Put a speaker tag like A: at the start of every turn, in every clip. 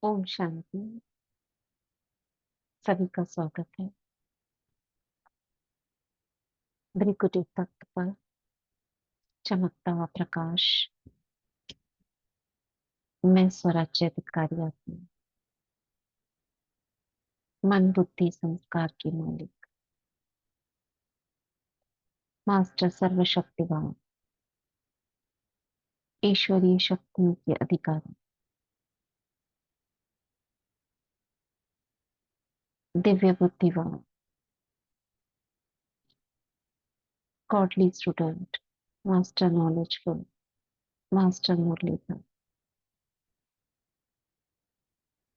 A: ओम शांति। सभी का स्वागत है ब्रिकुटी तख्त पर चमकता हुआ प्रकाश। मैं स्वराज्य अधिकारी आत्मा, मन बुद्धि संस्कार की मालिक, मास्टर सर्वशक्तिवान, ईश्वरीय शक्तियों के अधिकारी, दिव्य बुद्धिवान, godly student, master knowledgeful, master Murlidhar,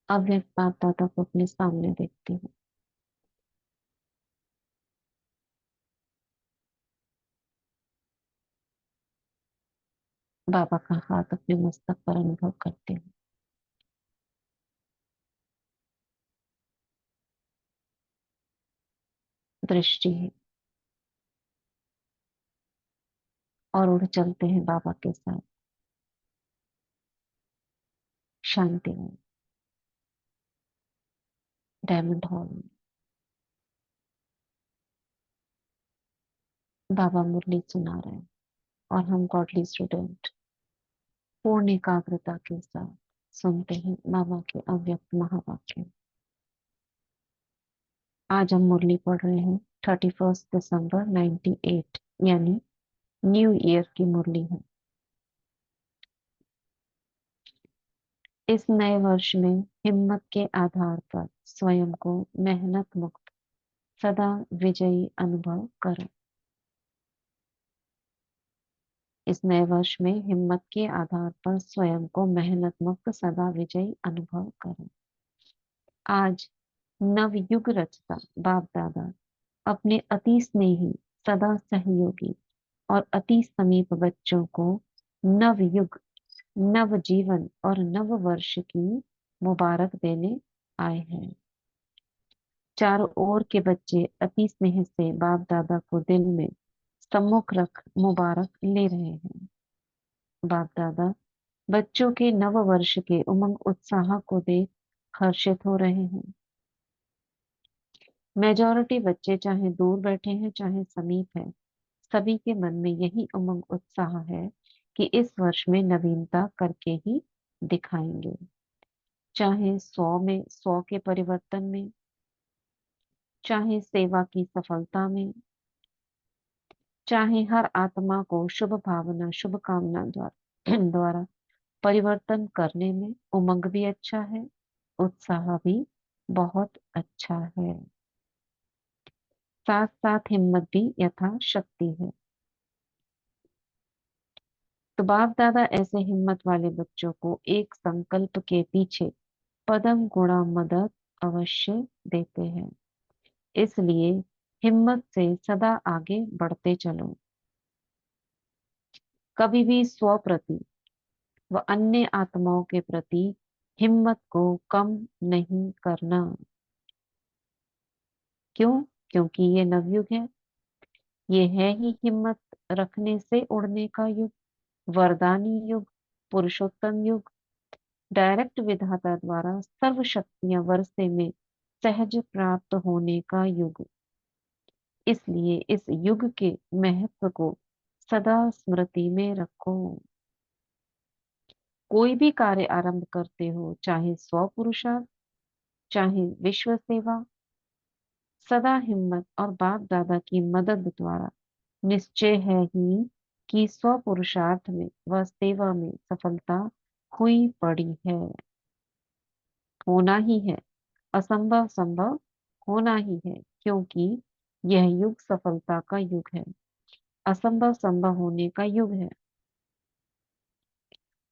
A: अव्यक्त बाप दादा को अपने सामने देखती हूँ। बाबा का हाथ अपने मस्तक पर अनुभव करती हूँ। दृष्टि है और उड़ चलते हैं बाबा के साथ शांति में, डायमंड हॉल में। बाबा मुरली सुना रहे हैं और हम गॉडली स्टूडेंट पूर्ण एकाग्रता के साथ सुनते हैं बाबा के अव्यक्त महावाक्य। आज हम मुरली पढ़ रहे हैं 31 दिसंबर 98, यानी न्यू ईयर की मुरली है। इस नए वर्ष में हिम्मत के आधार पर स्वयं को मेहनत मुक्त सदा विजयी अनुभव करो। इस नए वर्ष में हिम्मत के आधार पर स्वयं को मेहनत मुक्त सदा विजयी अनुभव करो। आज नवयुग रचता बाप दादा अपने अति स्नेही, सदा सहयोगी और अति समीप बच्चों को नव युग, नव जीवन और नव वर्ष की मुबारक देने आए हैं। चारों ओर के बच्चे अति स्नेह से बाप दादा को दिल में सम्मुख रख मुबारक ले रहे हैं। बाप दादा बच्चों के नव वर्ष के उमंग उत्साह को देख हर्षित हो रहे हैं। मेजॉरिटी बच्चे चाहे दूर बैठे हैं चाहे समीप है, सभी के मन में यही उमंग उत्साह है कि इस वर्ष में नवीनता करके ही दिखाएंगे। चाहे 100 के परिवर्तन में, चाहे सेवा की सफलता में, चाहे हर आत्मा को शुभ भावना शुभ कामना द्वारा द्वारा परिवर्तन करने में उमंग भी अच्छा है, उत्साह भी बहुत अच्छा है। साथ साथ हिम्मत भी यथाशक्ति है। तो बाप दादा ऐसे हिम्मत वाले बच्चों को एक संकल्प के पीछे पदम गुणा मदद अवश्य देते हैं। इसलिए हिम्मत से सदा आगे बढ़ते चलो। कभी भी स्व प्रति व अन्य आत्माओं के प्रति हिम्मत को कम नहीं करना। क्यों? क्योंकि ये नवयुग है। ये है ही हिम्मत रखने से उड़ने का युग, वरदानी युग, पुरुषोत्तम युग, डायरेक्ट विधाता द्वारा सर्व शक्तियां वर्षे में सहज प्राप्त होने का युग। इसलिए इस युग के महत्व को सदा स्मृति में रखो। कोई भी कार्य आरंभ करते हो, चाहे स्व पुरुषार्थ चाहे विश्व सेवा, सदा हिम्मत और बाप दादा की मदद द्वारा निश्चय है ही कि स्व पुरुषार्थ में व सेवा में सफलता हुई पड़ी है, होना ही है। असंभव संभव होना ही है, क्योंकि यह युग सफलता का युग है, असंभव संभव होने का युग है।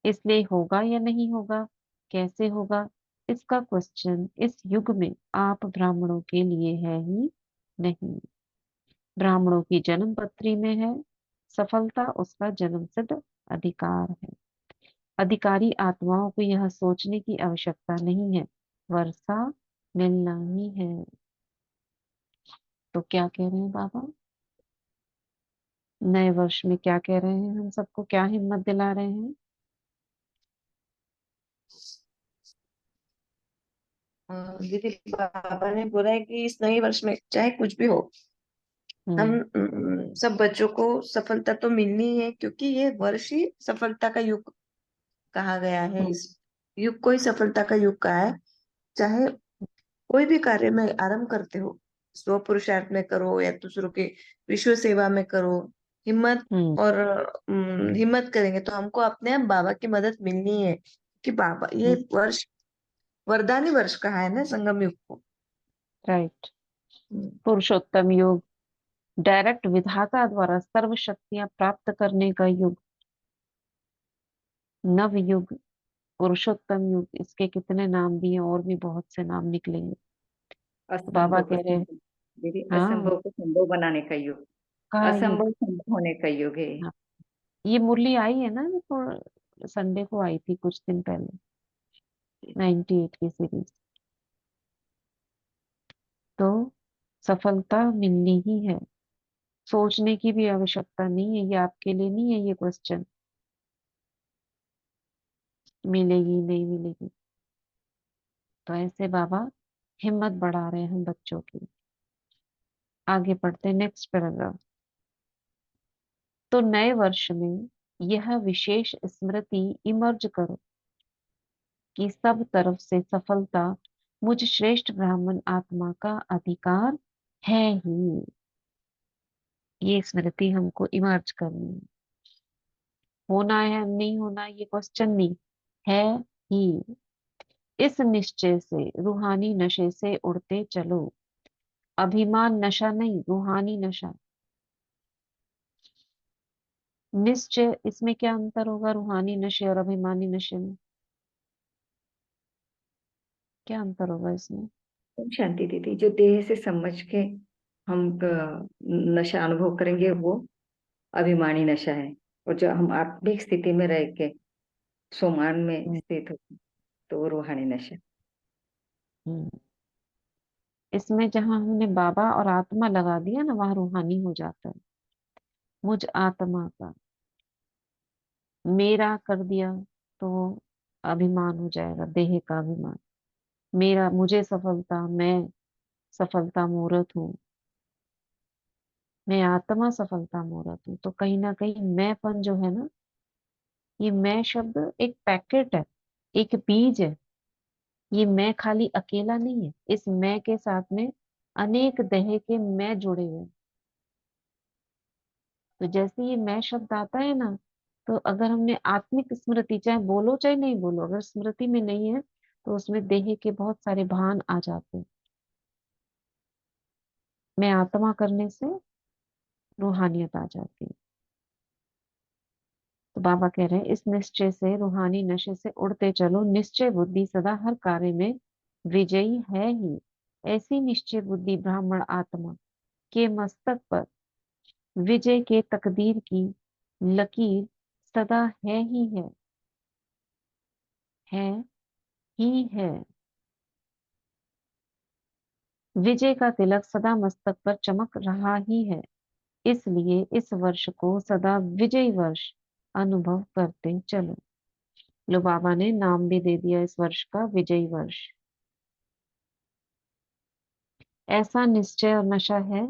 A: इसलिए होगा या नहीं होगा, कैसे होगा, इसका क्वेश्चन इस युग में आप ब्राह्मणों के लिए है ही नहीं। ब्राह्मणों की जन्म पत्री में है, सफलता उसका जन्म सिद्ध अधिकार है। अधिकारी आत्माओं को यह सोचने की आवश्यकता नहीं है, वर्षा मिलना ही है। तो क्या कह रहे हैं बाबा? नए वर्ष में क्या कह रहे हैं? हम सबको क्या हिम्मत दिला रहे हैं?
B: दीदी, बाबा ने बोला है कि इस नए वर्ष में चाहे कुछ भी हो, हम
A: हम्म।
B: सब बच्चों को सफलता तो मिलनी है, क्योंकि ये वर्ष ही सफलता का युग कहा गया है।
A: हम्म।
B: इस युग को ही सफलता का युग कहा है। चाहे कोई भी कार्य में आरंभ करते हो, स्व पुरुषार्थ में करो या दूसरों के विश्व सेवा में करो, हिम्मत
A: हम्म।
B: और हिम्मत करेंगे तो हमको अपने आप बाबा की मदद मिलनी है, कि बाबा ये
A: हम्म।
B: वर्ष वरदानी वर्ष कहा है ना संगम युग को।
A: राइट।
B: हम्म।
A: पुरुषोत्तम युग, डायरेक्ट विधाता द्वारा सर्व शक्तियां प्राप्त करने का युग, नव युग, पुरुषोत्तम युग, इसके कितने नाम दिए, और भी बहुत से नाम निकलेंगे। तो बाबा
B: असंभव
A: कह रहे हैं,
B: असंभव दीदी,
A: हाँ,
B: असंभव को संभव बनाने का युग,
A: का युग।
B: असंभव संभव होने का युग है।
A: हाँ, ये मुरली आई है ना, ये संडे को आई थी कुछ दिन पहले, 98 की सीरीज। तो सफलता मिलनी ही है, सोचने की भी आवश्यकता नहीं है, ये आपके लिए नहीं है ये क्वेश्चन, मिलेगी नहीं मिलेगी। तो ऐसे बाबा हिम्मत बढ़ा रहे हैं हम बच्चों की। आगे पढ़ते नेक्स्ट पैराग्राफ। तो नए वर्ष में यह विशेष स्मृति इमर्ज करो कि सब तरफ से सफलता मुझ श्रेष्ठ ब्राह्मण आत्मा का अधिकार है ही। ये स्मृति हमको इमर्ज करनी है। होना है नहीं होना ये क्वेश्चन नहीं है ही। इस निश्चय से रूहानी नशे से उड़ते चलो। अभिमान नशा नहीं, रूहानी नशा। निश्चय, इसमें क्या अंतर होगा रूहानी नशे और अभिमानी नशे में? क्या अंतर होगा इसमें?
B: शांति दीदी, जो देह से समझ के हम नशा अनुभव करेंगे वो अभिमानी नशा है, और जो हम आत्मिक स्थिति में रह के सोमान में
A: हम्म।
B: स्थित हो तो वो रूहानी नशा।
A: हम्म। इसमें जहां हमने बाबा और आत्मा लगा दिया ना, वहां रूहानी हो जाता है। मुझ आत्मा का, मेरा कर दिया तो अभिमान हो जाएगा, देह का अभिमान। मेरा, मुझे सफलता, मैं सफलता मूर्त हूँ, मैं आत्मा सफलता मूर्त हूँ। तो कहीं ना कहीं मैंपन जो है ना, ये मैं शब्द एक पैकेट है, एक बीज है। ये मैं खाली अकेला नहीं है, इस मैं के साथ में अनेक देह के मैं जुड़े हुए हैं। तो जैसे ये मैं शब्द आता है ना, तो अगर हमने आत्मिक स्मृति, चाहे बोलो चाहे नहीं बोलो, अगर स्मृति में नहीं है तो उसमें देह के बहुत सारे भान आ जाते हैं। मैं आत्मा करने से रूहानियत आ जाती है। तो बाबा कह रहे हैं इस निश्चय से, रूहानी नशे से उड़ते चलो। निश्चय बुद्धि सदा हर कार्य में विजयी है ही। ऐसी निश्चय बुद्धि ब्राह्मण आत्मा के मस्तक पर विजय के तकदीर की लकीर सदा है ही है ही है। विजय का तिलक सदा मस्तक पर चमक रहा ही है। इसलिए इस वर्ष को सदा विजयी वर्ष अनुभव करते चलो। लो, बाबा ने नाम भी दे दिया इस वर्ष का, विजयी वर्ष। ऐसा निश्चय और नशा है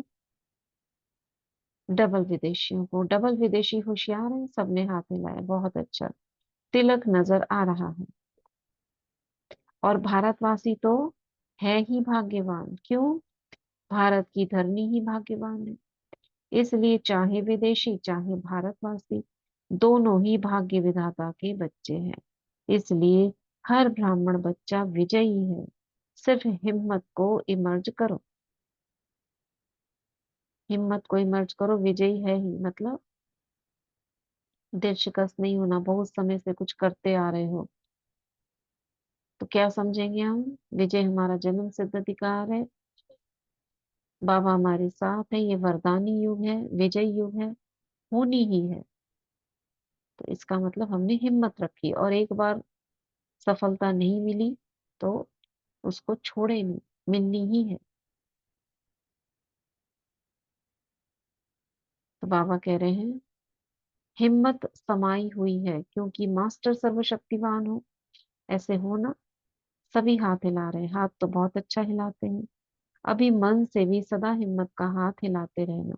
A: डबल विदेशियों को। डबल विदेशी होशियार है, सबने हाथ मिलाया, बहुत अच्छा। तिलक नजर आ रहा है। और भारतवासी तो है ही भाग्यवान। क्यों? भारत की धरनी ही भाग्यवान है। इसलिए चाहे विदेशी चाहे भारतवासी, दोनों ही भाग्य विधाता के बच्चे हैं। इसलिए हर ब्राह्मण बच्चा विजयी है। सिर्फ हिम्मत को इमर्ज करो, हिम्मत को इमर्ज करो, विजयी है ही मतलब दिल शिकस्त नहीं होना। बहुत समय से कुछ करते आ रहे हो तो क्या समझेंगे हम? विजय हमारा जन्म सिद्ध अधिकार है, बाबा हमारे साथ है, ये वरदानी युग है, विजय युग है, होनी ही है। तो इसका मतलब हमने हिम्मत रखी, और एक बार सफलता नहीं मिली तो उसको छोड़े नहीं, मिलनी ही है। तो बाबा कह रहे हैं हिम्मत समाई हुई है, क्योंकि मास्टर सर्वशक्तिवान हो। ऐसे हो ना, सभी हाथ हिला रहे हैं, हाथ तो बहुत अच्छा हिलाते हैं। अभी मन से भी सदा हिम्मत का हाथ हिलाते रहना।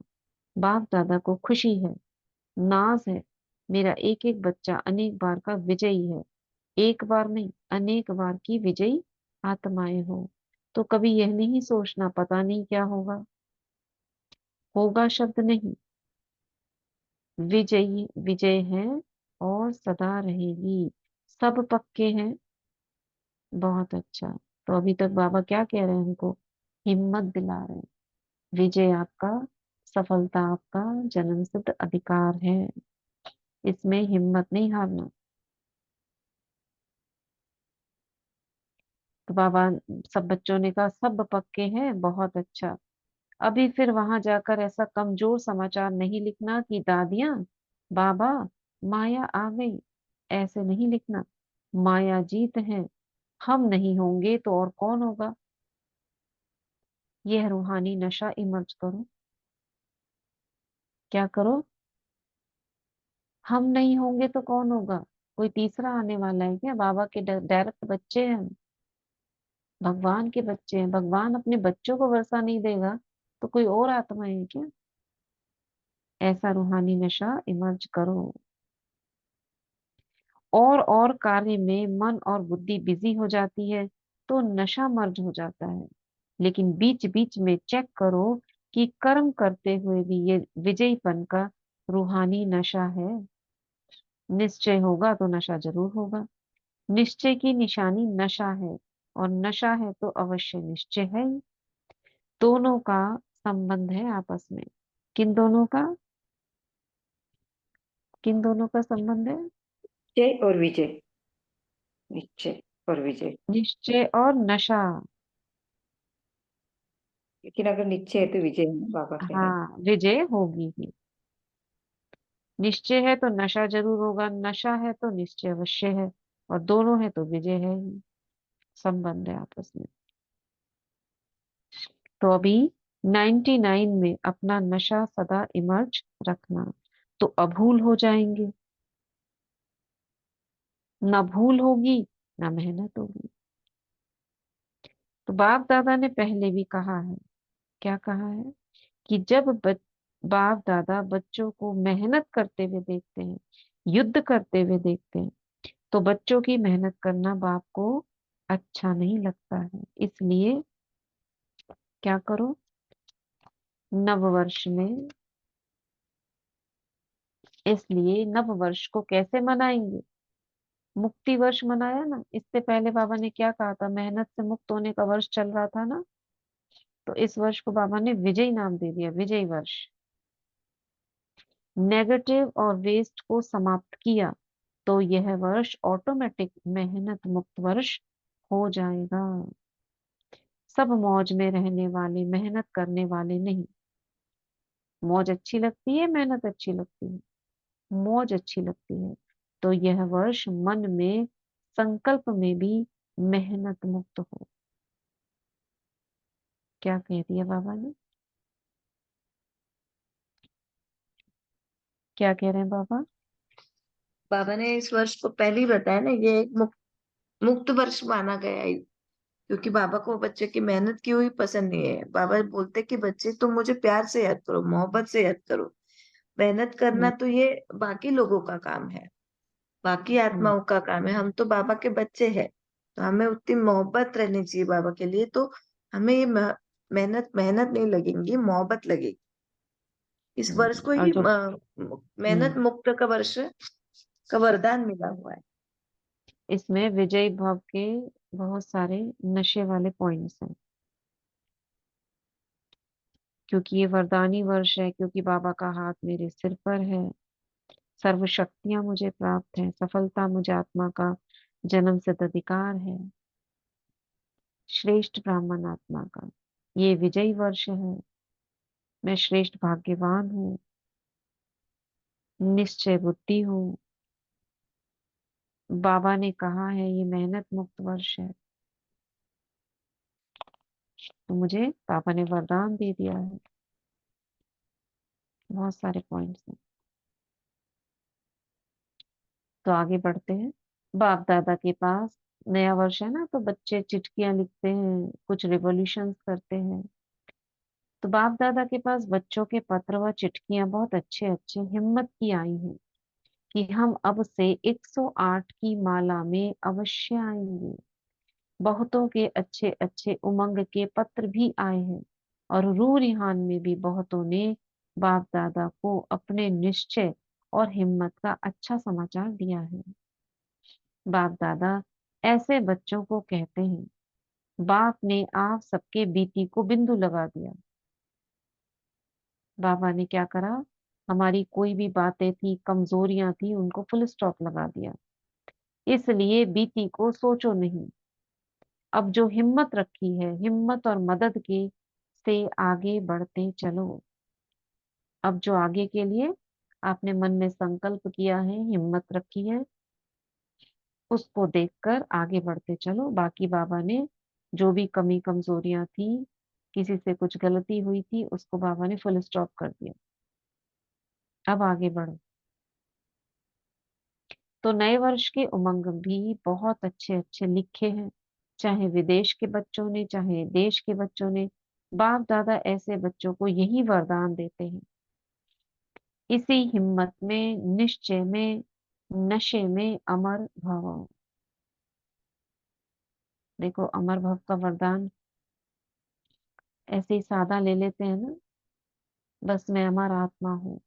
A: बाप दादा को खुशी है, नाज है, मेरा एक एक बच्चा अनेक बार का विजयी है। एक बार नहीं, अनेक बार की विजयी आत्माएं हो। तो कभी यह नहीं सोचना पता नहीं क्या होगा। होगा शब्द नहीं, विजयी विजय है और सदा रहेगी। सब पक्के हैं। बहुत अच्छा। तो अभी तक बाबा क्या कह रहे हैं हमको? हिम्मत दिला रहे हैं। विजय आपका, सफलता आपका जन्मसिद्ध अधिकार है। इसमें हिम्मत नहीं हारना। तो बाबा, सब बच्चों ने कहा सब पक्के हैं, बहुत अच्छा। अभी फिर वहां जाकर ऐसा कमजोर समाचार नहीं लिखना कि दादियां, बाबा, माया आ गई। ऐसे नहीं लिखना। माया जीत है। हम नहीं होंगे तो और कौन होगा? यह रूहानी नशा इमर्ज करो। क्या करो? हम नहीं होंगे तो कौन होगा? कोई तीसरा आने वाला है क्या? बाबा के डायरेक्ट बच्चे हैं हम। भगवान के बच्चे हैं। भगवान अपने बच्चों को वर्षा नहीं देगा तो कोई और आत्मा है क्या? ऐसा रूहानी नशा इमर्ज करो। और कार्य में मन और बुद्धि बिजी हो जाती है तो नशा मर्ज हो जाता है। लेकिन बीच बीच में चेक करो कि कर्म करते हुए भी ये विजयीपन का रूहानी नशा है। निश्चय होगा तो नशा जरूर होगा। निश्चय की निशानी नशा है, और नशा है तो अवश्य निश्चय है ही। दोनों का संबंध है आपस में। किन दोनों का? किन दोनों का संबंध है?
B: निश्चय और विजय। निश्चय और विजय।
A: निश्चय और नशा।
B: लेकिन अगर निश्चय है तो विजय है ना, बाबा कह रहे हैं।
A: हाँ, विजय होगी ही। निश्चय है तो नशा जरूर होगा, नशा है तो निश्चय अवश्य है, और दोनों है तो विजय है ही। संबंध है आपस में। तो अभी 99 में अपना नशा सदा इमर्ज रखना, तो अभूल हो जाएंगे। ना भूल होगी, ना मेहनत होगी। तो बाप दादा ने पहले भी कहा है। क्या कहा है? कि जब बाप दादा बच्चों को मेहनत करते हुए देखते हैं, युद्ध करते हुए देखते हैं, तो बच्चों की मेहनत करना बाप को अच्छा नहीं लगता है। इसलिए क्या करो? नव वर्ष में, इसलिए नव वर्ष को कैसे मनाएंगे? मुक्ति वर्ष मनाया ना। इससे पहले बाबा ने क्या कहा था? मेहनत से मुक्त होने का वर्ष चल रहा था ना। तो इस वर्ष को बाबा ने विजय नाम दे दिया, विजय वर्ष। नेगेटिव और वेस्ट को समाप्त किया तो यह वर्ष ऑटोमेटिक मेहनत मुक्त वर्ष हो जाएगा। सब मौज में रहने वाले, मेहनत करने वाले नहीं। मौज अच्छी लगती है, मेहनत अच्छी लगती है? मौज अच्छी लगती है। तो यह वर्ष मन में, संकल्प में भी मेहनत मुक्त हो। क्या कह दिया बाबा ने? क्या कह रहे हैं बाबा?
C: बाबा ने इस वर्ष को पहले ही बताया ना, ये एक मुक्त वर्ष माना गया है। क्योंकि बाबा को बच्चे की मेहनत की हुई पसंद नहीं है। बाबा बोलते कि बच्चे तुम मुझे प्यार से याद करो, मोहब्बत से याद करो। मेहनत करना
A: हम्म,
C: तो ये बाकी लोगों का काम है, बाकी
A: हम्म,
C: आत्माओं का काम है। हम तो बाबा के बच्चे हैं, तो हमें उतनी मोहब्बत रहनी चाहिए बाबा के लिए। तो हमें ये मेहनत मेहनत नहीं लगेंगी, मोहब्बत लगेगी। इस वर्ष को
A: और
C: ही
A: जो
C: मेहनत
A: हम्म
C: मुक्त का वर्ष का वरदान मिला हुआ है।
A: इसमें विजय भाव के बहुत सारे नशे वाले पॉइंट्स हैं। क्योंकि ये वरदानी वर्ष है, क्योंकि बाबा का हाथ मेरे सिर पर है। सर्व शक्तियां मुझे प्राप्त है, सफलता मुझे आत्मा का जन्म सिद्ध अधिकार है। श्रेष्ठ ब्राह्मण आत्मा का ये विजयी वर्ष है। मैं श्रेष्ठ भाग्यवान हूँ, निश्चय बुद्धि हूँ। बाबा ने कहा है ये मेहनत मुक्त वर्ष है। तो मुझे पापा ने वरदान दे दिया है। बहुत सारे पॉइंट्स हैं। तो आगे बढ़ते हैं बाप दादा के पास। नया वर्ष है ना, तो बच्चे चिट्ठियां लिखते हैं, कुछ रिवॉल्यूशंस करते हैं। तो बाप दादा के पास बच्चों के पत्र व चिट्ठियां बहुत अच्छे अच्छे हिम्मत की आई हैं कि हम अब से 108 की माला में अवश्य आएंगे। बहुतों के अच्छे अच्छे उमंग के पत्र भी आए हैं, और रू रिहान में भी बहुतों ने बाप दादा को अपने निश्चय और हिम्मत का अच्छा समाचार दिया है। बाप दादा ऐसे बच्चों को कहते हैं, बाप ने आप सबके बीती को बिंदु लगा दिया। बाबा ने क्या करा, हमारी कोई भी बातें थी, कमजोरियां थी, उनको फुल स्टॉप लगा दिया। इसलिए बीती को सोचो नहीं। अब जो हिम्मत रखी है, हिम्मत और मदद के से आगे बढ़ते चलो। अब जो आगे के लिए आपने मन में संकल्प किया है, हिम्मत रखी है, उसको देखकर आगे बढ़ते चलो। बाकी बाबा ने जो भी कमी कमजोरियां थी, किसी से कुछ गलती हुई थी, उसको बाबा ने फुल स्टॉप कर दिया। अब आगे बढ़ो। तो नए वर्ष के उमंग भी बहुत अच्छे अच्छे लिखे हैं, चाहे विदेश के बच्चों ने, चाहे देश के बच्चों ने। बाप दादा ऐसे बच्चों को यही वरदान देते हैं, इसी हिम्मत में, निश्चय में, नशे में अमर भव। देखो, अमर भव का वरदान ऐसे ही सादा ले लेते हैं ना, बस मैं अमर आत्मा हूँ।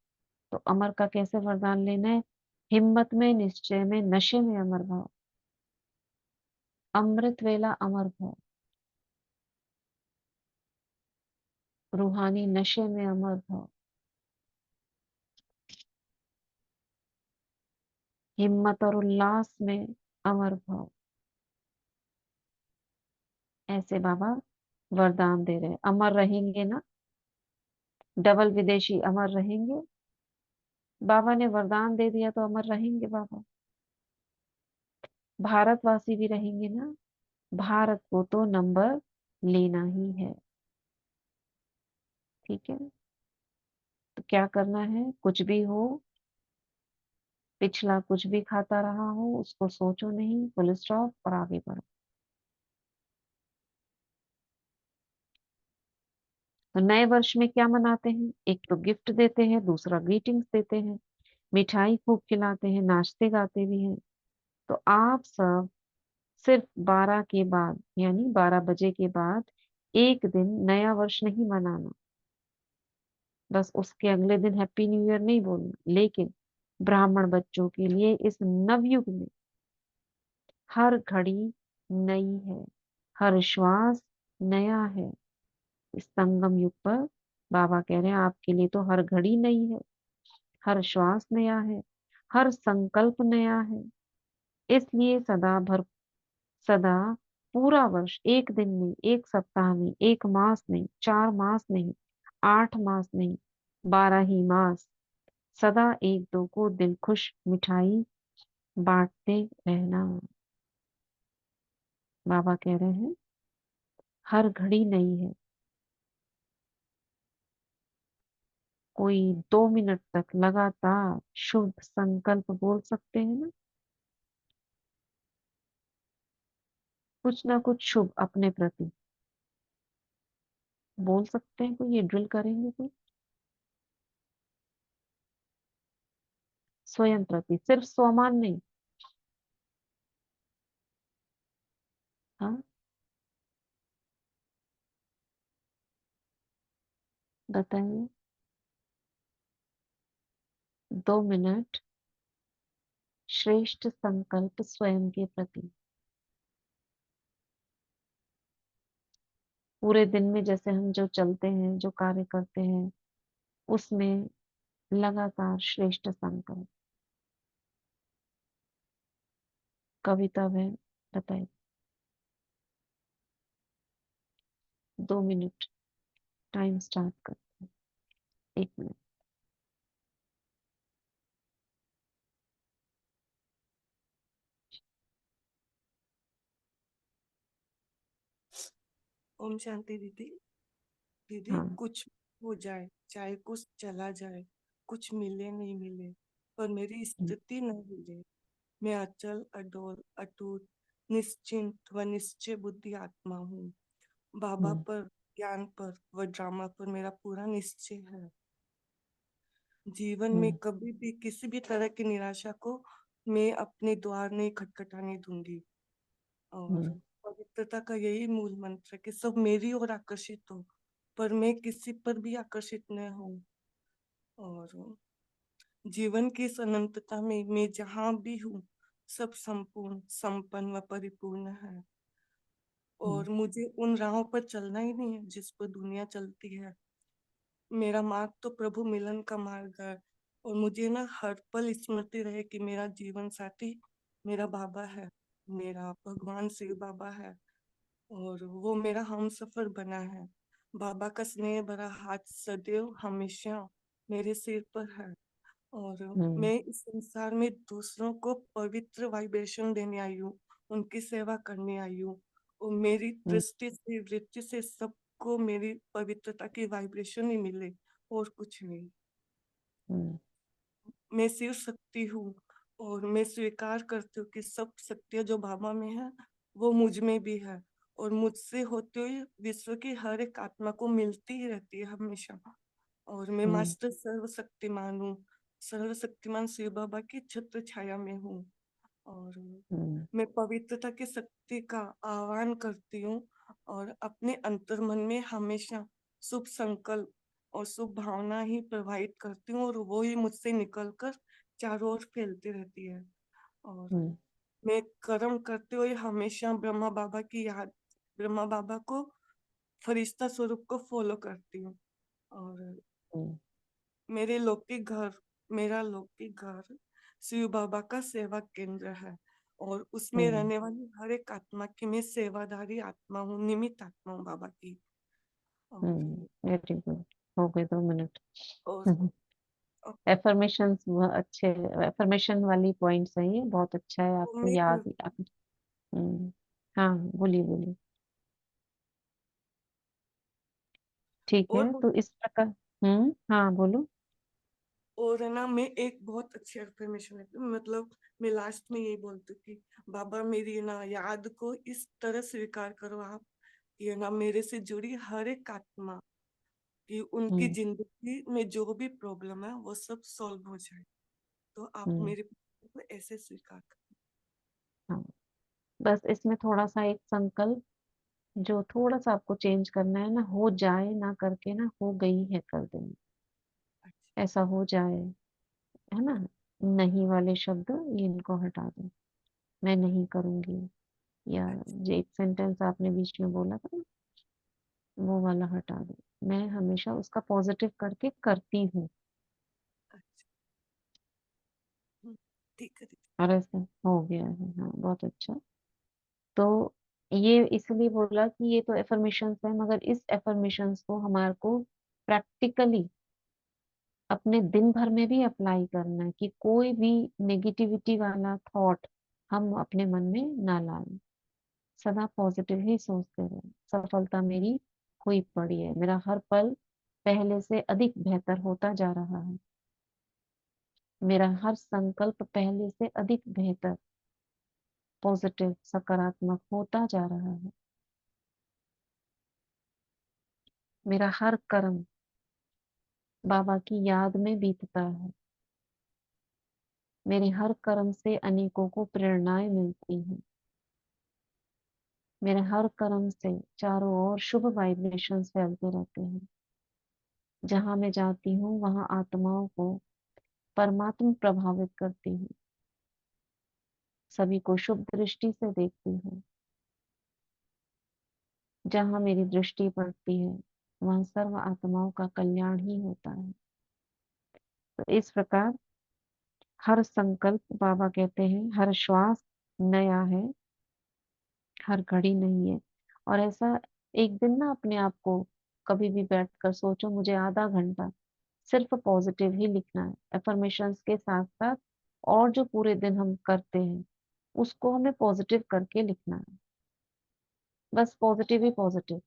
A: तो अमर का कैसे वरदान लेना है? हिम्मत में, निश्चय में, नशे में अमर भव। अमृत वेला अमर भव, रूहानी नशे में अमर भव, हिम्मत और उल्लास में अमर भव। ऐसे बाबा वरदान दे रहे हैं। अमर रहेंगे ना, डबल विदेशी अमर रहेंगे। बाबा ने वरदान दे दिया तो अमर रहेंगे बाबा। भारतवासी भी रहेंगे ना, भारत को तो नंबर लेना ही है। ठीक है, तो क्या करना है? कुछ भी हो, पिछला कुछ भी खाता रहा हो, उसको सोचो नहीं, फुल स्टॉप, और आगे बढ़ो। तो नए वर्ष में क्या मनाते हैं? एक तो गिफ्ट देते हैं, दूसरा ग्रीटिंग्स देते हैं, मिठाई खूब खिलाते हैं, नाचते गाते भी हैं। तो आप सब सिर्फ 12 के बाद, यानी 12 बजे के बाद एक दिन नया वर्ष नहीं मनाना। बस उसके अगले दिन हैप्पी न्यू ईयर नहीं बोलना। लेकिन ब्राह्मण बच्चों के लिए इस नवयुग में हर घड़ी नई है, हर श्वास नया है। इस संगम युग पर बाबा कह रहे हैं, आपके लिए तो हर घड़ी नई है, हर श्वास नया है, हर संकल्प नया है। इसलिए सदा पूरा वर्ष, एक दिन नहीं, एक सप्ताह नहीं, एक मास नहीं, 4 मास नहीं, 8 मास नहीं, 12 ही मास सदा एक दो को दिल खुश मिठाई बांटते रहना। बाबा कह रहे हैं, हर घड़ी नई है। कोई 2 मिनट तक लगातार शुभ संकल्प बोल सकते हैं ना, कुछ ना कुछ शुभ अपने प्रति बोल सकते हैं। कोई ये ड्रिल करेंगे कोई, स्वयं प्रति, सिर्फ स्वमान नहीं। हाँ, बताइए। 2 मिनट श्रेष्ठ संकल्प स्वयं के प्रति। पूरे दिन में जैसे हम जो चलते हैं, जो कार्य करते हैं, उसमें लगातार श्रेष्ठ संकल्प। कविता है, बताइए। 2 मिनट, टाइम स्टार्ट करते हैं। 1 मिनट।
D: ओम शांति दीदी। दीदी,
A: हाँ।
D: कुछ हो जाए, चाहे कुछ चला जाए, कुछ मिले नहीं मिले, पर मेरी
A: हम्म,
D: स्थिति न हिले। मैं अचल, अडोल, अटूट, निश्चिंत व निश्चय बुद्धि आत्मा हूँ। बाबा
A: हम्म,
D: पर, ज्ञान पर व ड्रामा पर मेरा पूरा निश्चय है। जीवन में
A: हम्म,
D: कभी भी किसी भी तरह की निराशा को मैं अपने द्वार नहीं खटखटाने दूंगी। और
A: हम्म,
D: पवित्रता का यही मूल मंत्र है कि सब मेरी ओर आकर्षित हो, पर मैं किसी पर भी आकर्षित न हूँ। और जीवन की इस अनंतता में मैं जहाँ भी हूँ, सब संपूर्ण, संपन्न व परिपूर्ण है।
A: हम्म,
D: और मुझे उन राहों पर चलना ही नहीं है जिस पर दुनिया चलती है। मेरा मार्ग तो प्रभु मिलन का मार्ग है। और मुझे ना हर पल स्मृति रहे कि मेरा जीवन साथी मेरा बाबा है, मेरा भगवान शिव बाबा है। और वो मेरा हम सफर बना है। बाबा का स्नेह भरा हाथ सदैव हमेशा मेरे सिर पर है। और
A: हम्म,
D: मैं इस संसार में दूसरों को पवित्र वाइब्रेशन देने आई हूँ, उनकी सेवा करने आई हूँ। और मेरी
A: हम्म,
D: दृष्टि से, वृत्ति से सबको मेरी पवित्रता की वाइब्रेशन ही मिले, और कुछ नहीं।
A: हम्म,
D: मैं शिव शक्ति हूँ। और मैं स्वीकार करती हूँ कि सब शक्तियाँ जो बाबा में है वो मुझ में भी है। और मुझसे होते हुए विश्व की हर एक आत्मा को मिलती ही रहती है हमेशा। और मैं
A: हम्म,
D: मास्टर सर्वशक्तिमान हूँ, सर्वशक्तिमान शिव बाबा की छत्र छाया में हूँ। और
A: हम्म,
D: मैं पवित्रता की शक्ति का आह्वान करती हूँ। और अपने अंतर्मन में हमेशा शुभ संकल्प और शुभ भावना ही प्रवाहित करती हूँ, और वो ही मुझसे निकलकर चारों ओर फैलती रहती है। और
A: हम्म,
D: मैं कर्म करते हुए हमेशा ब्रह्मा बाबा की याद, ब्रह्मा बाबा को, फरिश्ता स्वरूप को फॉलो करती हूँ। और
A: हम्म,
D: मेरे लौकिक घर मेरा लौकिक घर शिव बाबा का सेवा केंद्र है। और उसमें
A: हम्म,
D: रहने वाली हर एक आत्मा की मैं सेवाधारी आत्मा हूँ, निमित्त आत्मा हूँ बाबा की। और
A: वेरी गुड। हो गए 2 मिनट।
D: और, और
A: एफर्मेशंस अच्छे, एफर्मेशन वाली पॉइंट्स है, ये बहुत अच्छा है,
D: तो
A: आपको
D: मैं
A: याद
D: कर
A: आप। हाँ, बोलिए बोलिए। ठीक
D: और
A: है, तो इस प्रकार। हाँ, बोलो।
D: और है ना, मैं एक बहुत अच्छी अफर्मेशन है, मतलब मैं लास्ट में यही बोलती हूँ कि बाबा मेरी ना याद को इस तरह स्वीकार करो आप, कि है ना मेरे से जुड़ी हर एक आत्मा कि उनकी
A: हम्म,
D: जिंदगी में जो भी प्रॉब्लम है वो सब सॉल्व हो जाए। तो आप
A: हम्म,
D: मेरे को ऐसे स्वीकार करें।
A: हाँ, बस इसमें थोड़ा सा एक संकल्प जो थोड़ा सा आपको चेंज करना है ना, हो जाए ना करके ना, हो गई है कर देना,
D: अच्छा।
A: ऐसा हो जाए, है ना। नहीं वाले शब्द ये इनको हटा दो। मैं नहीं करूंगी, या
D: अच्छा।
A: जो एक सेंटेंस आपने बीच में बोला था ना, वो वाला हटा दो। मैं हमेशा उसका पॉजिटिव करके करती हूँ।
D: अच्छा। ठीक है, ठीक
A: और ऐसा हो गया है, हाँ, बहुत अच्छा। तो ये इसलिए बोला कि ये तो एफर्मेशंस है, मगर इस एफर्मेशंस को हमारे को प्रैक्टिकली अपने दिन भर में भी अप्लाई करना है, कि कोई भी नेगेटिविटी वाला थॉट हम अपने मन में ना लाएं। सदा पॉजिटिव ही सोचते रहे। सफलता मेरी हुई पड़ी है, मेरा हर पल पहले से अधिक बेहतर होता जा रहा है, मेरा हर संकल्प पहले से अधिक बेहतर, पॉजिटिव, सकारात्मक होता जा रहा है। मेरा हर कर्म बाबा की याद में बीतता है। मेरे हर कर्म से अनेकों को प्रेरणाएं मिलती हैं। मेरे हर कर्म से चारों ओर शुभ वाइब्रेशंस फैलते रहते हैं। जहां मैं जाती हूँ वहां आत्माओं को परमात्मा प्रभावित करती हूँ। सभी को शुभ दृष्टि से देखती हूँ। जहां मेरी दृष्टि पड़ती है वहां सर्व आत्माओं का कल्याण ही होता है। तो इस प्रकार हर संकल्प, बाबा कहते हैं, हर श्वास नया है, हर घड़ी नहीं है। और ऐसा एक दिन ना अपने आप को कभी भी बैठकर सोचो, मुझे आधा घंटा सिर्फ पॉजिटिव ही लिखना है। एफर्मेशंस के साथ साथ और जो पूरे दिन हम करते हैं उसको हमें पॉजिटिव करके लिखना है। बस पॉजिटिव ही पॉजिटिव।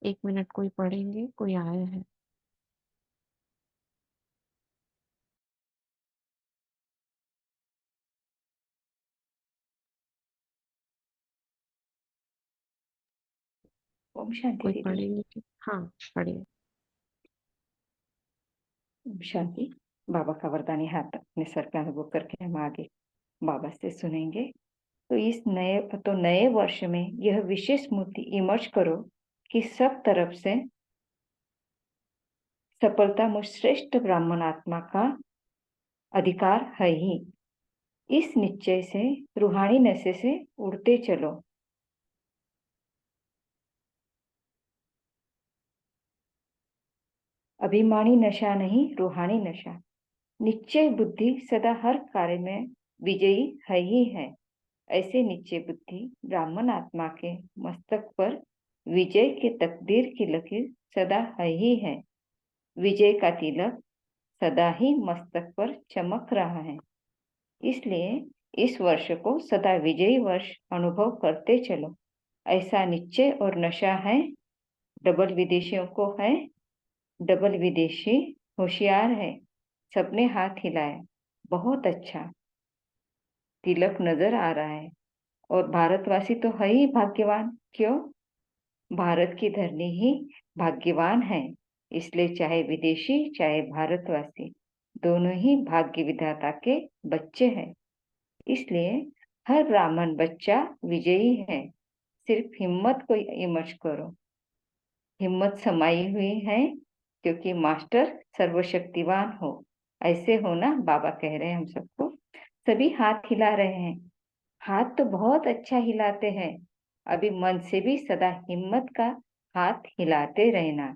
A: 1 मिनट कोई पढ़ेंगे, कोई आया है?
B: ओम शांति
A: कोई
B: दीदी।
A: पढ़ेंगे कि? हाँ, पढ़िए।
B: ओम शांति। बाबा का वरदानी हाथ अपने सर पे अनुभव करके हम आगे बाबा से सुनेंगे। तो नए वर्ष में यह विशेष स्मृति इमर्ज करो कि सब तरफ से सफलता मुझ श्रेष्ठ ब्राह्मण आत्मा का अधिकार है ही। इस निश्चय से रूहानी नशे से उड़ते चलो। अभिमानी नशा नहीं, रूहानी नशा। निश्चय बुद्धि सदा हर कार्य में विजयी है ही है। ऐसे निश्चय बुद्धि ब्राह्मण आत्मा के मस्तक पर विजय के तकदीर की लकीर सदा है ही है। विजय का तिलक सदा ही मस्तक पर चमक रहा है। इसलिए इस वर्ष को सदा विजयी वर्ष अनुभव करते चलो। ऐसा निश्चय और नशा है। डबल विदेशियों को है। डबल विदेशी होशियार है। सबने हाथ हिलाया, बहुत अच्छा। तिलक नजर आ रहा है। और भारतवासी तो है ही भाग्यवान। क्यों? भारत की धरनी ही भाग्यवान है। इसलिए चाहे विदेशी चाहे भारतवासी दोनों ही भाग्य विधाता के बच्चे हैं। इसलिए हर ब्राह्मण बच्चा विजयी है। सिर्फ हिम्मत को इमर्ज करो। हिम्मत समाई हुई है क्योंकि मास्टर सर्वशक्तिवान हो। ऐसे हो ना, बाबा कह रहे हैं हम सबको। सभी हाथ हिला रहे हैं। हाथ तो बहुत अच्छा हिलाते हैं। अभी मन से भी सदा हिम्मत का हाथ हिलाते रहना।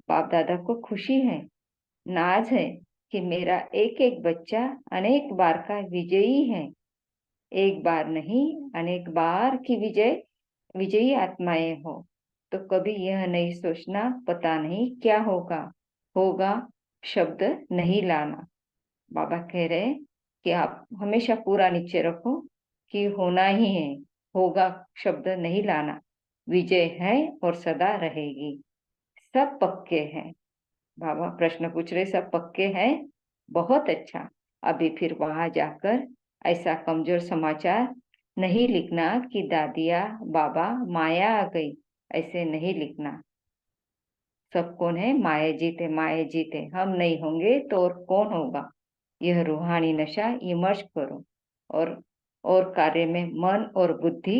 B: बाप दादा को खुशी है, नाज है कि मेरा एक एक बच्चा अनेक बार का विजयी है। एक बार नहीं, अनेक बार की विजयी आत्माएं हो। तो कभी यह नहीं सोचना पता नहीं क्या होगा। होगा शब्द नहीं लाना। बाबा कह रहे हैं कि आप हमेशा पूरा निश्चय रखो कि होना ही है। होगा शब्द नहीं लाना। विजय है और सदा रहेगी। सब पक्के हैं। बाबा प्रश्न पूछ रहे, सब पक्के हैं? बहुत अच्छा। अभी फिर वहां जाकर ऐसा कमजोर समाचार नहीं लिखना कि दादिया बाबा माया आ गई। ऐसे नहीं लिखना। सब कौन है? माया जीते, माया जीते। हम नहीं होंगे तो और कौन होगा? यह रूहानी नशा इमर्ज करो। और कार्य में मन और बुद्धि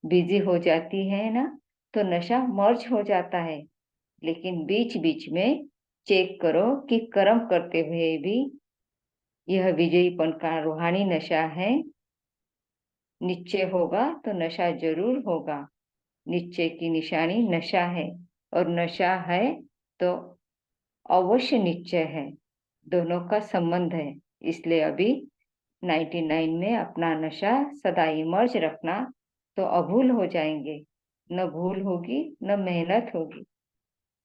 B: बिजी हो जाती है ना, तो नशा मर्ज हो जाता है। लेकिन बीच बीच में चेक करो कि कर्म करते हुए भी यह विजयीपन का रूहानी नशा है। निश्चय होगा तो नशा जरूर होगा। निश्चय की निशानी नशा है, और नशा है तो अवश्य निश्चय है। दोनों का संबंध है। इसलिए अभी 99 में अपना नशा सदा इमर्ज रखना, तो अभूल हो जाएंगे। न भूल होगी न मेहनत होगी।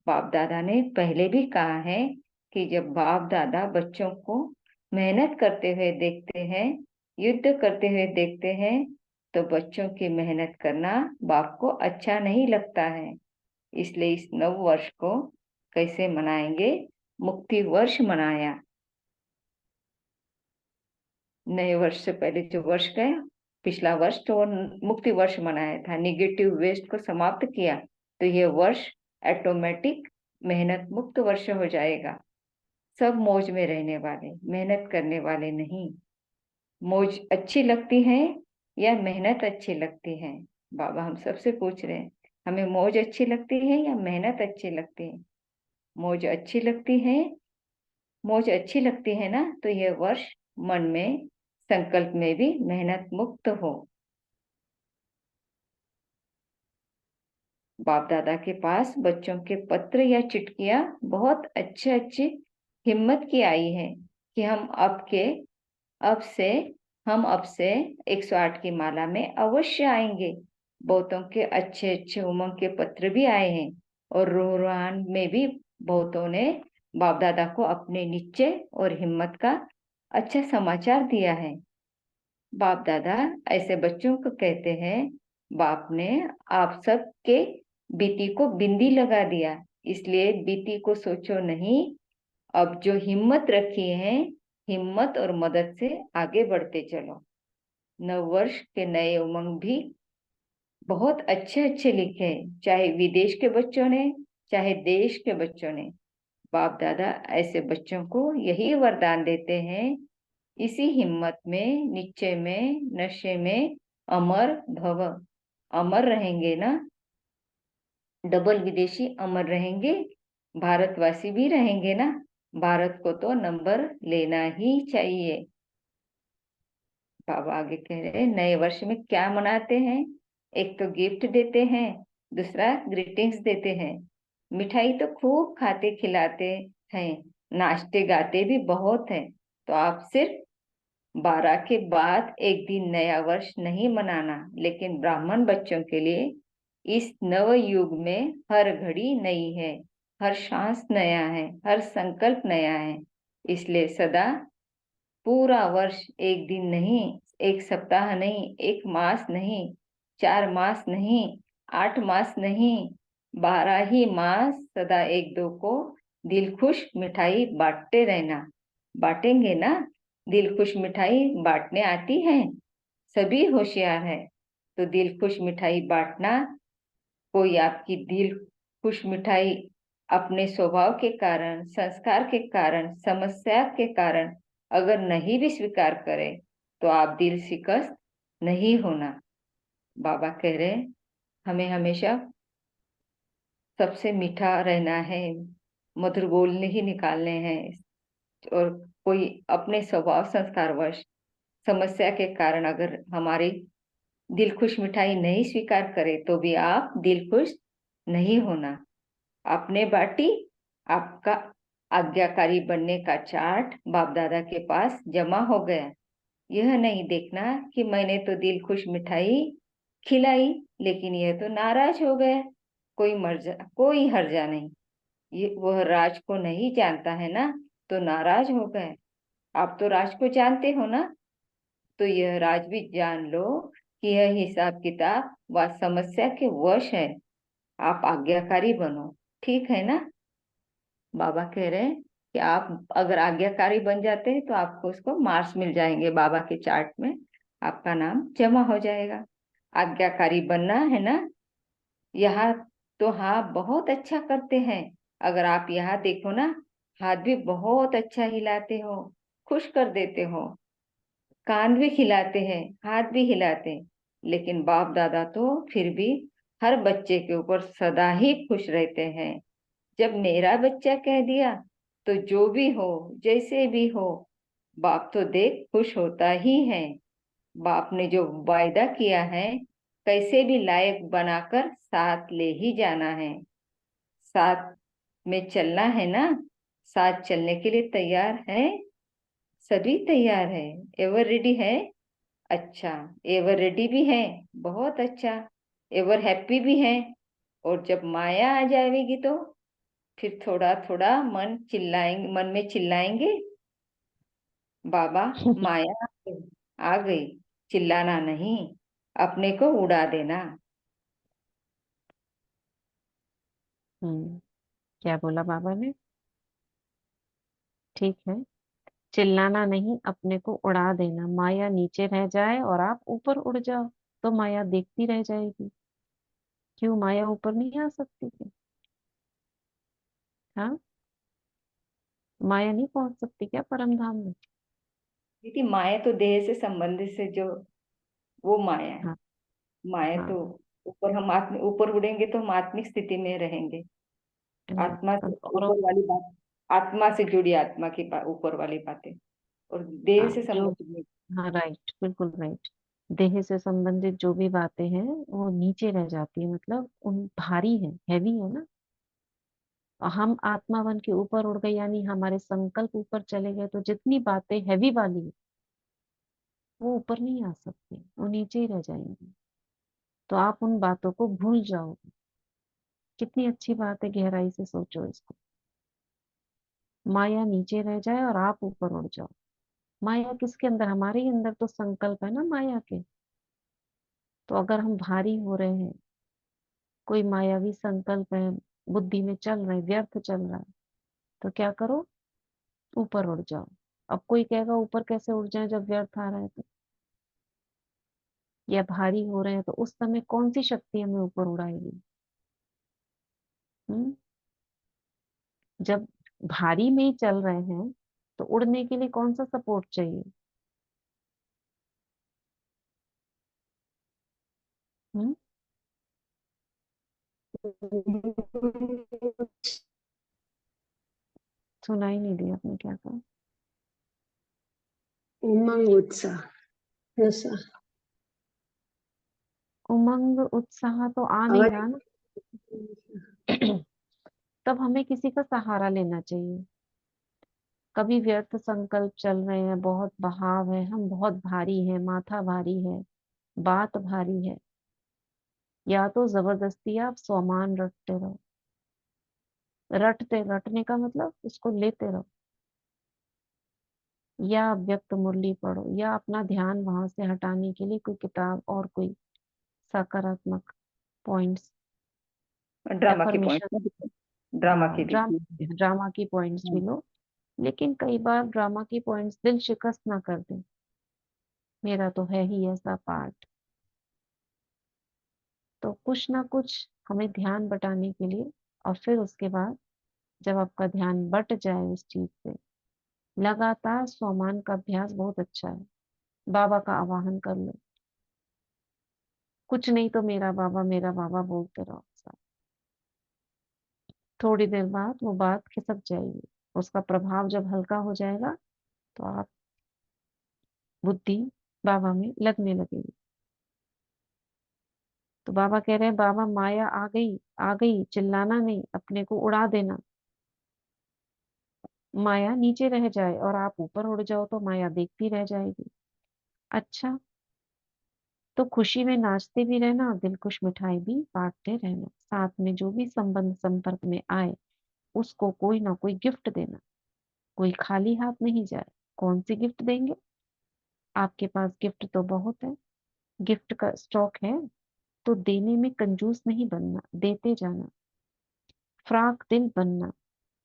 B: बाप दादा ने पहले भी कहा है कि जब बाप दादा बच्चों को मेहनत करते हुए देखते हैं, युद्ध करते हुए देखते हैं, तो बच्चों की मेहनत करना बाप को अच्छा नहीं लगता है। इसलिए इस नव वर्ष को कैसे मनाएंगे? मुक्ति वर्ष मनाया। नए वर्ष से पहले जो वर्ष गया, पिछला वर्ष, तो मुक्ति वर्ष मनाया था। निगेटिव वेस्ट को समाप्त किया, तो ये वर्ष ऑटोमेटिक मेहनत मुक्त वर्ष हो जाएगा। सब मौज में रहने वाले, मेहनत करने वाले नहीं। मौज अच्छी लगती है या मेहनत अच्छी लगती है? बाबा हम सबसे पूछ रहे हैं, हमें मौज अच्छी लगती है या मेहनत अच्छी लगती है? मौज अच्छी लगती है। मौज अच्छी लगती है ना, तो यह वर्ष मन में संकल्प में भी मेहनत मुक्त हो। बाप दादा के पास बच्चों के पत्र या चिट्ठियां बहुत अच्छे अच्छी हिम्मत की आई है कि अब से अब से 108 की माला में अवश्य आएंगे। बहुतों के अच्छे अच्छे उमंग के पत्र भी आए हैं, और रूहान में भी बहुतों ने बाप दादा को अपने निश्चय और हिम्मत का अच्छा समाचार दिया है। बाप दादा ऐसे बच्चों को कहते हैं, बाप ने आप सब के बीती को बिंदी लगा दिया। इसलिए बीती को सोचो नहीं। अब जो हिम्मत रखी है, हिम्मत और मदद से आगे बढ़ते चलो। नव वर्ष के नए उमंग भी बहुत अच्छे अच्छे लिखे, चाहे विदेश के बच्चों ने चाहे देश के बच्चों ने। बाप दादा ऐसे बच्चों को यही वरदान देते हैं, इसी हिम्मत में, निश्चय में, नशे में अमर भव। अमर रहेंगे ना, डबल विदेशी अमर रहेंगे, भारतवासी भी रहेंगे ना। भारत को तो नंबर लेना ही चाहिए। बाबा आगे कह रहे हैं, नए वर्ष में क्या मनाते हैं? एक तो गिफ्ट देते हैं, दूसरा ग्रीटिंग्स देते हैं। मिठाई तो खूब खाते खिलाते हैं, नाचते गाते भी बहुत हैं। तो आप सिर्फ 12 के बाद एक दिन नया वर्ष नहीं मनाना, लेकिन ब्राह्मण बच्चों के लिए इस नव युग में हर घड़ी नई है, हर सांस नया है, हर संकल्प नया है। इसलिए सदा पूरा वर्ष एक दिन नहीं, एक सप्ताह नहीं, एक मास नहीं, 4 मास नहीं, 8 मास नहीं, 12 ही मास सदा एक दो को दिल खुश मिठाई बांटते रहना। बांटेंगे ना? दिल खुश मिठाई बांटने आती है, सभी होशियार है। तो दिल खुश मिठाई बांटना। कोई आपकी दिल खुश मिठाई अपने स्वभाव के कारण, संस्कार के कारण, समस्या के कारण अगर नहीं भी स्वीकार करे, तो आप दिल शिकस्त नहीं होना। बाबा कह रहे हैं, हमें हमेशा सबसे मीठा रहना है, मधुर बोल ही निकालने हैं। और कोई अपने स्वभाव संस्कारवश समस्या के कारण अगर हमारी दिल खुश मिठाई नहीं स्वीकार करे, तो भी आप दिल खुश नहीं होना। आपने बांटी, आपका आज्ञाकारी बनने का चार्ट बाप दादा के पास जमा हो गया। यह नहीं देखना कि मैंने तो दिल खुश मिठाई खिलाई, लेकिन यह तो नाराज हो गया। कोई हर्जा नहीं, ये वह राज को नहीं जानता है ना, तो नाराज हो गए। आप तो राज को जानते हो ना, तो यह राज भी जान लो कि यह हिसाब किताब व समस्या के वश है। आप आज्ञाकारी बनो, ठीक है ना? बाबा कह रहे हैं कि आप अगर आज्ञाकारी बन जाते हैं, तो आपको उसको मार्क्स मिल जाएंगे, बाबा के चार्ट में आपका नाम जमा हो जाएगा। आज्ञाकारी बनना है ना। यहाँ तो हाँ बहुत अच्छा करते हैं। अगर आप यहाँ देखो ना, हाथ भी बहुत अच्छा हिलाते हो, खुश कर देते हो, कान भी खिलाते हैं, हाथ भी हिलाते हैं। लेकिन बाप दादा तो फिर भी हर बच्चे के ऊपर सदा ही खुश रहते हैं। जब मेरा बच्चा कह दिया, तो जो भी हो, जैसे भी हो, बाप तो देख खुश होता ही है। बाप ने जो वायदा किया है, कैसे भी लायक बनाकर साथ ले ही जाना है। साथ में चलना है ना? साथ चलने के लिए तैयार है? सभी तैयार है, एवर रेडी है। अच्छा, एवर रेडी भी है, बहुत अच्छा। एवर हैप्पी भी है। और जब माया आ जाएगी, तो फिर थोड़ा थोड़ा मन में चिल्लाएंगे, बाबा माया आ गई। चिल्लाना नहीं, अपने को उड़ा देना।
A: क्या बोला बाबा ने? ठीक है, चिल्लाना नहीं, अपने को उड़ा देना। माया नीचे रह जाए और आप ऊपर उड़ जाओ, तो माया देखती रह जाएगी। क्यों माया ऊपर नहीं आ सकती क्या? हाँ, माया नहीं पहुंच सकती क्या परम धाम में?
B: दीदी, माया तो देह से संबंधित से जो वो माया है।
A: हाँ
B: माया
A: हाँ,
B: तो ऊपर, हम ऊपर उड़ेंगे तो हम आत्मिक स्थिति में रहेंगे।
A: राइट।
B: आत्मा से
A: और
B: ऊपर वाली बात, आत्मा से जुड़ी आत्मा की ऊपर वाली बातें, और देह
A: हाँ,
B: से
A: जो,
B: संबंधित।
A: हाँ राइट, बिल्कुल राइट। देह से संबंधित जो भी बातें हैं वो नीचे रह जाती है, मतलब उन भारी है, हैवी है ना। और हम आत्मा बन के ऊपर उड़ गए, यानी हमारे संकल्प ऊपर चले गए, तो जितनी बातें हैवी वाली है, वो ऊपर नहीं आ सकती, वो नीचे ही रह जाएंगी। तो आप उन बातों को भूल जाओगे। कितनी अच्छी बात है, गहराई से सोचो इसको। माया नीचे रह जाए और आप ऊपर उड़ जाओ। माया किसके अंदर? हमारे ही अंदर तो संकल्प है ना माया के। तो अगर हम भारी हो रहे हैं, कोई मायावी संकल्प है, बुद्धि में चल रहे, व्यर्थ चल रहा है, तो क्या करो? ऊपर उड़ जाओ। अब कोई कहेगा ऊपर कैसे उड़ जाए जब व्यर्थ आ रहा है? तो या भारी हो रहे हैं, तो उस समय कौन सी शक्ति हमें ऊपर उड़ाएगी? हम्म जब भारी में ही चल रहे हैं तो उड़ने के लिए कौन सा सपोर्ट चाहिए? हम्म सुनाई नहीं दिया आपने क्या कहा?
E: उमंग, उत्साह, नशा।
A: उमंग उत्साह तो आ नहीं
E: आवाज
A: रहा ना। तब हमें किसी का सहारा लेना चाहिए। कभी व्यर्थ संकल्प चल रहे हैं, बहुत बहाव है, हम बहुत भारी है, माथा भारी है, बात भारी है, या तो जबरदस्ती आप स्वमान रटते रहो। रटने का मतलब उसको लेते रहो, या व्यक्त मुरली पढ़ो, या अपना ध्यान वहां से हटाने के लिए कोई किताब और कोई सकारात्मक पॉइंट्स,
B: ड्रामा की
A: एफर्मेशन।
B: पॉइंट, ड्रामा
A: हाँ,
B: की भी।
A: ड्रामा की पॉइंट्स भी लो। लेकिन कई बार ड्रामा की पॉइंट्स दिल शिकस्त ना कर दे। मेरा तो है ही ऐसा पार्ट। तो कुछ ना कुछ हमें ध्यान बटाने के लिए, और फिर उसके बाद जब आपका ध्यान बट जाए उस चीज से, लगातार स्वमान का अभ्यास बहुत अच्छा है। बाबा का आवाहन कर लो, कुछ नहीं तो मेरा बाबा बोलते रहो साथ। थोड़ी देर बाद वो बात खिसक जाएगी, उसका प्रभाव जब हल्का हो जाएगा तो आप बुद्धि बाबा में लगने लगेगी। तो बाबा कह रहे हैं, बाबा माया आ गई, चिल्लाना नहीं, अपने को उड़ा देना। माया नीचे रह जाए और आप ऊपर उड़ जाओ तो माया देखती रह जाएगी। अच्छा, तो खुशी में नाचते भी रहना, दिलखुश मिठाई भी बांटते रहना, साथ में जो भी संबंध संपर्क में आए उसको कोई ना कोई गिफ्ट देना। कोई खाली हाथ नहीं जाए। कौन सी गिफ्ट देंगे? आपके पास गिफ्ट तो बहुत है, गिफ्ट का स्टॉक है, तो देने में कंजूस नहीं बनना, देते जाना। फ्राक दिल बनना।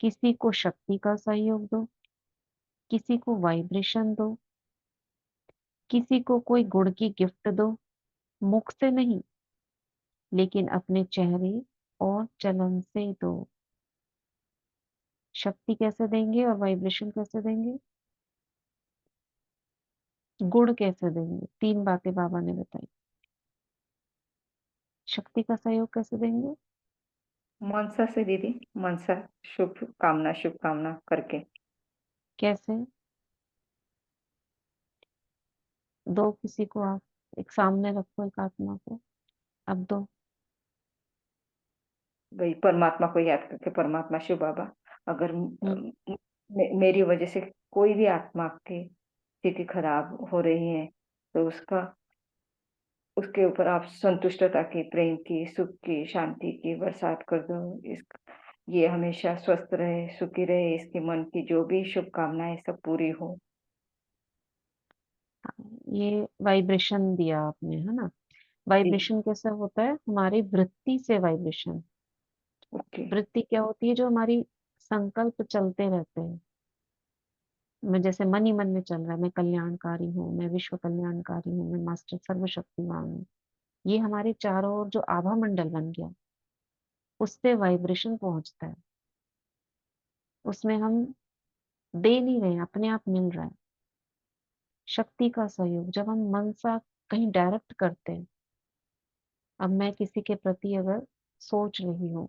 A: किसी को शक्ति का सहयोग दो, किसी को वाइब्रेशन दो, किसी को कोई गुड़ की गिफ्ट दो। मुख से नहीं, लेकिन अपने चेहरे और चलन से दो। शक्ति कैसे देंगे और वाइब्रेशन कैसे देंगे? गुड़ कैसे देंगे? 3 बातें बाबा ने बताई। शक्ति का सहयोग कैसे देंगे?
B: मनसा से दीदी, मनसा, शुभ कामना करके।
A: कैसे? दो किसी को, आप एक सामने रखो एक आत्मा को, अब दो।
B: वही परमात्मा को याद करके, परमात्मा शिव बाबा, अगर
A: हम्म
B: मेरी वजह से कोई भी आत्मा की स्थिति खराब हो रही है, तो उसके ऊपर आप संतुष्टता की, प्रेम की, सुख की, शांति की बरसात कर दो। ये हमेशा स्वस्थ रहे, सुखी रहे, इसके मन की जो भी शुभकामनाएं सब पूरी हो।
A: ये वाइब्रेशन दिया आपने, है ना?
B: जी।
A: वाइब्रेशन कैसे होता है? हमारी वृत्ति से वाइब्रेशन।
B: ओके।
A: वृत्ति क्या होती है? जो हमारी संकल्प चलते रहते हैं। मैं जैसे मन ही मन में चल रहा है, मैं कल्याणकारी हूँ, मैं विश्व कल्याणकारी हूँ, मैं मास्टर सर्वशक्तिमान हूँ। ये हमारे चारों ओर जो आभा मंडल बन गया, उससे वाइब्रेशन पहुंचता है। उसमें हम दे नहीं रहे हैं, अपने आप मिल रहा है। शक्ति का सहयोग जब हम मन सा कहीं डायरेक्ट करते हैं। अब मैं किसी के प्रति अगर सोच रही हूँ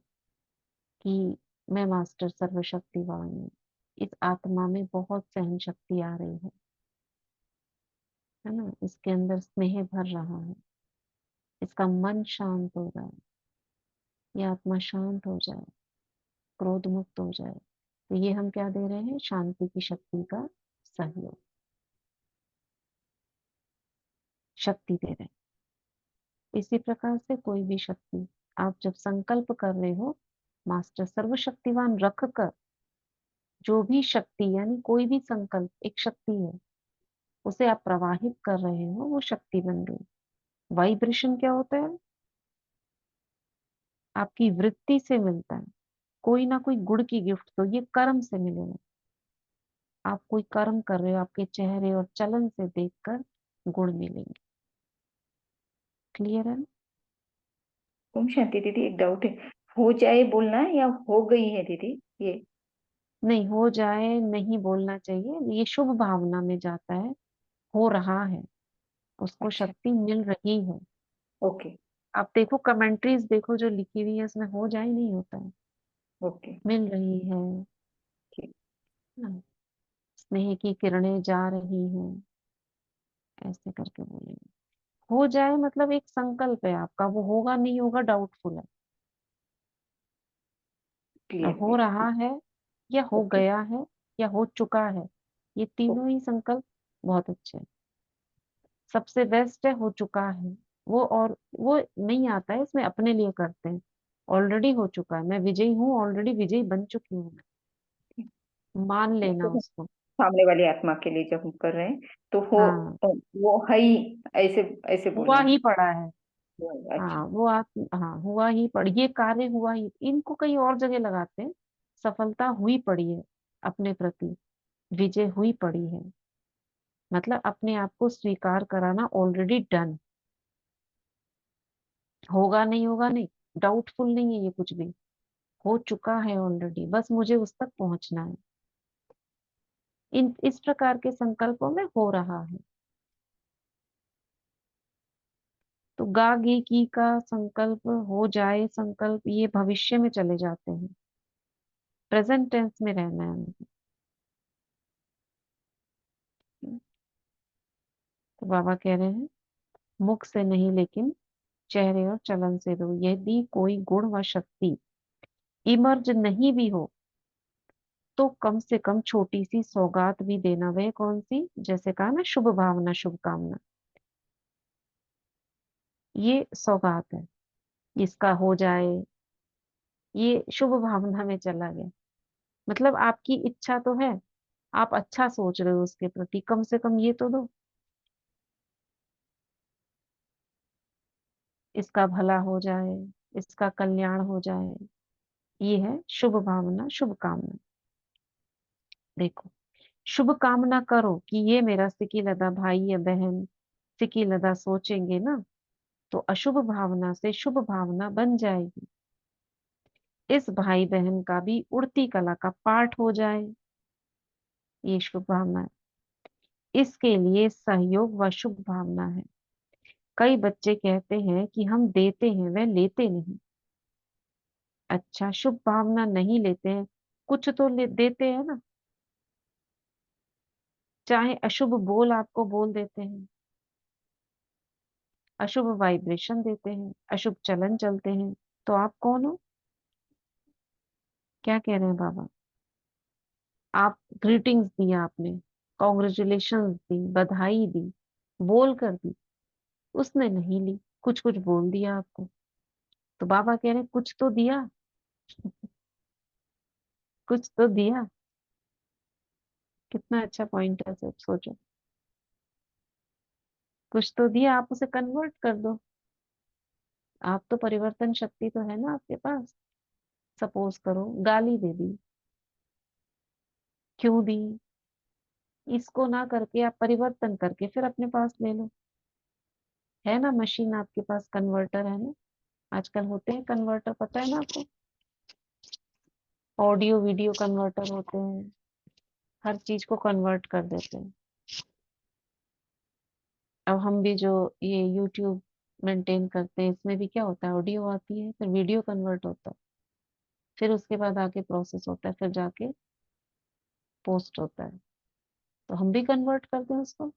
A: कि मैं मास्टर सर्वशक्तिवान हूँ, इस आत्मा में बहुत सहन शक्ति आ रही है ना, इसके अंदर स्नेह भर रहा है, इसका मन शांत हो रहा है, ये आत्मा शांत हो जाए, क्रोध मुक्त हो जाए, तो ये हम क्या दे रहे हैं? शांति की शक्ति का सहयोग, शक्ति दे रहे हैं। इसी प्रकार से कोई भी शक्ति आप जब संकल्प कर रहे हो, मास्टर सर्वशक्तिवान रख कर, जो भी शक्ति यानी कोई भी संकल्प एक शक्ति है, उसे आप प्रवाहित कर रहे हो, वो शक्ति बन गई। वाइब्रेशन क्या होता है? आपकी वृत्ति से मिलता है। कोई ना कोई गुड़ की गिफ्ट, तो ये कर्म से मिलेगा। आप कोई कर्म कर रहे हो, आपके चेहरे और चलन से देखकर गुण मिलेंगे। क्लियर है ना?
B: ओम शांति दीदी, एक डाउट है, हो जाए बोलना है या हो गई है दीदी? ये
A: नहीं, हो जाए नहीं बोलना चाहिए, ये शुभ भावना में जाता है। हो रहा है, उसको
B: अच्छा,
A: शक्ति मिल रही है।
B: ओके
A: आप देखो, कमेंट्रीज देखो जो लिखी हुई है, उसमें हो जाए नहीं होता है,
B: ओके।
A: मिल रही है
B: ठीक।
A: ना। स्नेह की किरणें जा रही हैं, ऐसे करके बोलेंगे। हो जाए मतलब एक संकल्प है आपका, वो होगा नहीं होगा डाउटफुल है।
B: क्लियर
A: हो
B: क्लियर।
A: रहा है, या हो
B: ओके।
A: गया है, या हो चुका है, ये तीनों ही संकल्प बहुत अच्छे हैं। सबसे बेस्ट है हो चुका है। वो, और वो नहीं आता है इसमें, अपने लिए करते हैं। ऑलरेडी हो चुका है, मैं विजयी हूँ, ऑलरेडी विजयी बन चुकी हूँ मैं। मान लेना
B: ओके।
A: उसको।
B: सामने वाली आत्मा के लिए जब हम कर रहे हैं तो हो,
A: हाँ,
B: वो है ही, ऐसे ऐसे
A: हुआ
B: बोलना है।
A: ही पड़ा है।
B: अच्छा।
A: हाँ, वो हाँ, हुआ ही पड़, ये कार्य हुआ ही, इनको कहीं और जगह लगाते हैं। सफलता हुई पड़ी है अपने प्रति, विजय हुई पड़ी है, मतलब अपने आप को स्वीकार कराना ऑलरेडी डन। होगा नहीं होगा नहीं, डाउटफुल नहीं है ये कुछ भी, हो चुका है ऑलरेडी, बस मुझे उस तक पहुंचना है। इन इस प्रकार के संकल्पों में हो रहा है। तो गा गी की का संकल्प, हो जाए संकल्प, ये भविष्य में चले जाते हैं। प्रेजेंट टेंस में रहना है हमें। तो बाबा कह रहे हैं, मुख से नहीं लेकिन चेहरे और चलन से दो। यदि कोई गुण व शक्ति इमर्ज नहीं भी हो, तो कम से कम छोटी सी सौगात भी देना। वह कौन सी? जैसे कहा ना, शुभ भावना शुभ कामना, ये सौगात है। इसका हो जाए, ये शुभ भावना में चला गया। मतलब आपकी इच्छा तो है, आप अच्छा सोच रहे हो उसके प्रति, कम से कम ये तो दो, इसका भला हो जाए, इसका कल्याण हो जाए। ये है शुभ भावना शुभ कामना। देखो, शुभ कामना करो कि ये मेरा सिकी लदा भाई या बहन, सिकी लदा सोचेंगे ना, तो अशुभ भावना से शुभ भावना बन जाएगी। इस भाई बहन का भी उड़ती कला का पाठ हो जाए, ये शुभ भावना है। इसके लिए सहयोग व शुभ भावना है। कई बच्चे कहते हैं कि हम देते हैं, वह लेते नहीं। अच्छा, शुभ भावना नहीं लेते हैं, कुछ तो देते हैं ना। चाहे अशुभ बोल आपको बोल देते हैं, अशुभ वाइब्रेशन देते हैं, अशुभ चलन चलते हैं, तो आप कौन हो? क्या कह रहे हैं बाबा? आप ग्रीटिंग्स दिया आपने, कॉन्ग्रेचुलेशंस दी, बधाई दी, बोल कर दी, उसने नहीं ली, कुछ कुछ बोल दिया आपको। तो बाबा कह रहे हैं, कुछ तो दिया, कुछ तो दिया। कितना अच्छा पॉइंट है, सब सोचो। कुछ तो दिया, आप उसे कन्वर्ट कर दो। आप तो परिवर्तन शक्ति तो है ना आपके पास। सपोज करो गाली दे दी, क्यों दी? इसको ना करके आप परिवर्तन करके फिर अपने पास ले लो। है ना मशीन आपके पास, कन्वर्टर है ना। आजकल होते हैं कन्वर्टर, पता है ना आपको? ऑडियो वीडियो कन्वर्टर होते हैं, हर चीज को कन्वर्ट कर देते हैं। अब हम भी जो ये यूट्यूब मेंटेन करते हैं, इसमें भी क्या होता है, ऑडियो आती है, फिर वीडियो कन्वर्ट होता है, फिर उसके बाद आके प्रोसेस होता है, फिर जाके पोस्ट होता है। तो हम भी कन्वर्ट करते हैं उसको।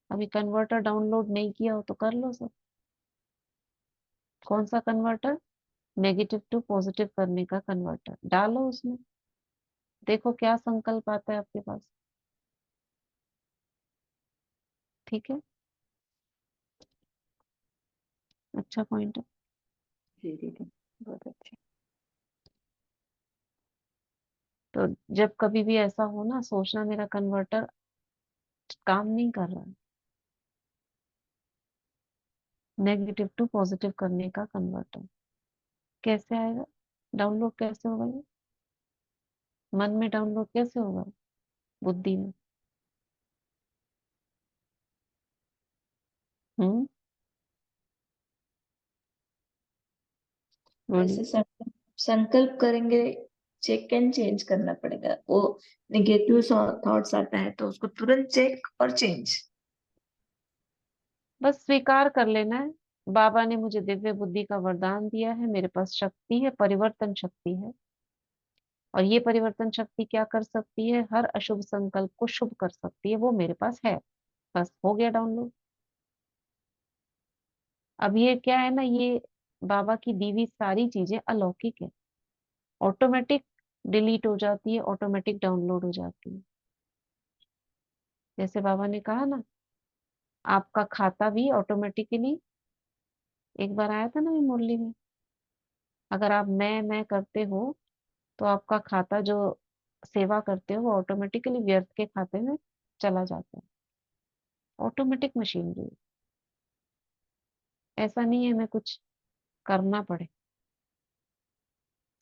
A: अभी कन्वर्टर डाउनलोड नहीं किया हो तो कर लो सब। कौन सा कन्वर्टर? नेगेटिव टू पॉजिटिव करने का कन्वर्टर डालो उसमें, देखो क्या संकल्प आता है आपके पास। ठीक है, अच्छा पॉइंट है।
B: जी दीदी, बहुत अच्छे।
A: तो जब कभी भी ऐसा हो ना, सोचना मेरा कन्वर्टर काम नहीं कर रहा है। नेगेटिव टू पॉजिटिव करने का कन्वर्टर कैसे आएगा? डाउनलोड कैसे होगा ये? मन में डाउनलोड कैसे होगा? बुद्धि में। हम्म
C: वैसे
A: बोलिए।
C: संकल्प करेंगे, चेक एंड चेंज करना पड़ेगा। वो निगेटिव थॉट्स आता है तो उसको तुरंत चेक और चेंज।
A: बस स्वीकार कर लेना है, बाबा ने मुझे दिव्य बुद्धि का वरदान दिया है, मेरे पास शक्ति है, परिवर्तन शक्ति है। और ये परिवर्तन शक्ति क्या कर सकती है? हर अशुभ संकल्प को शुभ कर सकती है, वो मेरे पास है। बस हो गया डाउनलोड। अब ये क्या है ना, ये बाबा की दी हुई सारी चीजें अलौकिक है, ऑटोमेटिक डिलीट हो जाती है, ऑटोमेटिक डाउनलोड हो जाती है। जैसे बाबा ने कहा ना, आपका खाता भी ऑटोमेटिकली, एक बार आया था ना ये मुरली में, अगर आप मैं करते हो तो आपका खाता जो सेवा करते हो वो ऑटोमेटिकली व्यर्थ के खाते में चला जाता है। ऑटोमेटिक मशीनरी, ऐसा नहीं है हमें कुछ करना पड़े,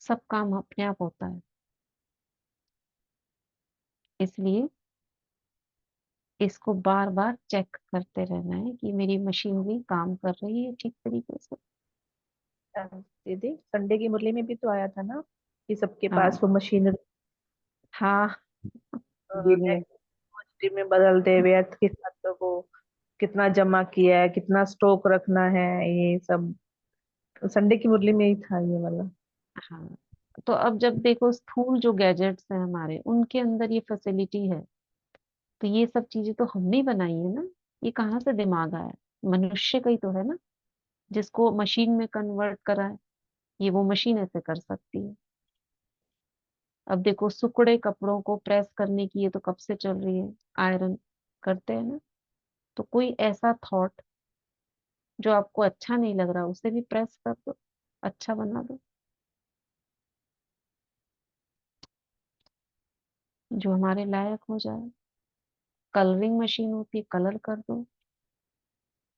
A: सब काम अपने आप होता है। इसलिए इसको बार बार चेक करते रहना है कि मेरी मशीनरी काम कर रही है ठीक तरीके से।
F: दीदी संडे की मुरली में भी तो आया था ना कि सबके पास
A: हाँ
F: वो मशीनरी
A: हाँ,
B: गिनने।
F: पॉजिटिव में बदल दे, व्यर्थ के खातों को कितना जमा किया है, कितना स्टॉक रखना है, ये सब संडे की मुरली में ही था ये वाला।
A: हाँ। तो अब जब देखो स्थूल जो गैजेट्स हैं हमारे, उनके अंदर ये फैसिलिटी है, तो ये सब चीजें तो हमने ही बनाई है ना। ये कहाँ से दिमाग आया? मनुष्य का ही तो है ना, जिसको मशीन में कन्वर्ट करा है। ये वो मशीन ऐसे कर सकती है। अब देखो सुकड़े कपड़ों को प्रेस करने की ये तो कब से चल रही है, आयरन करते हैं ना। तो कोई ऐसा थॉट जो आपको अच्छा नहीं लग रहा, उसे भी प्रेस कर दो, अच्छा बना दो। जो हमारे लायक हो जाए। कलरिंग मशीन होती है, कलर कर दो।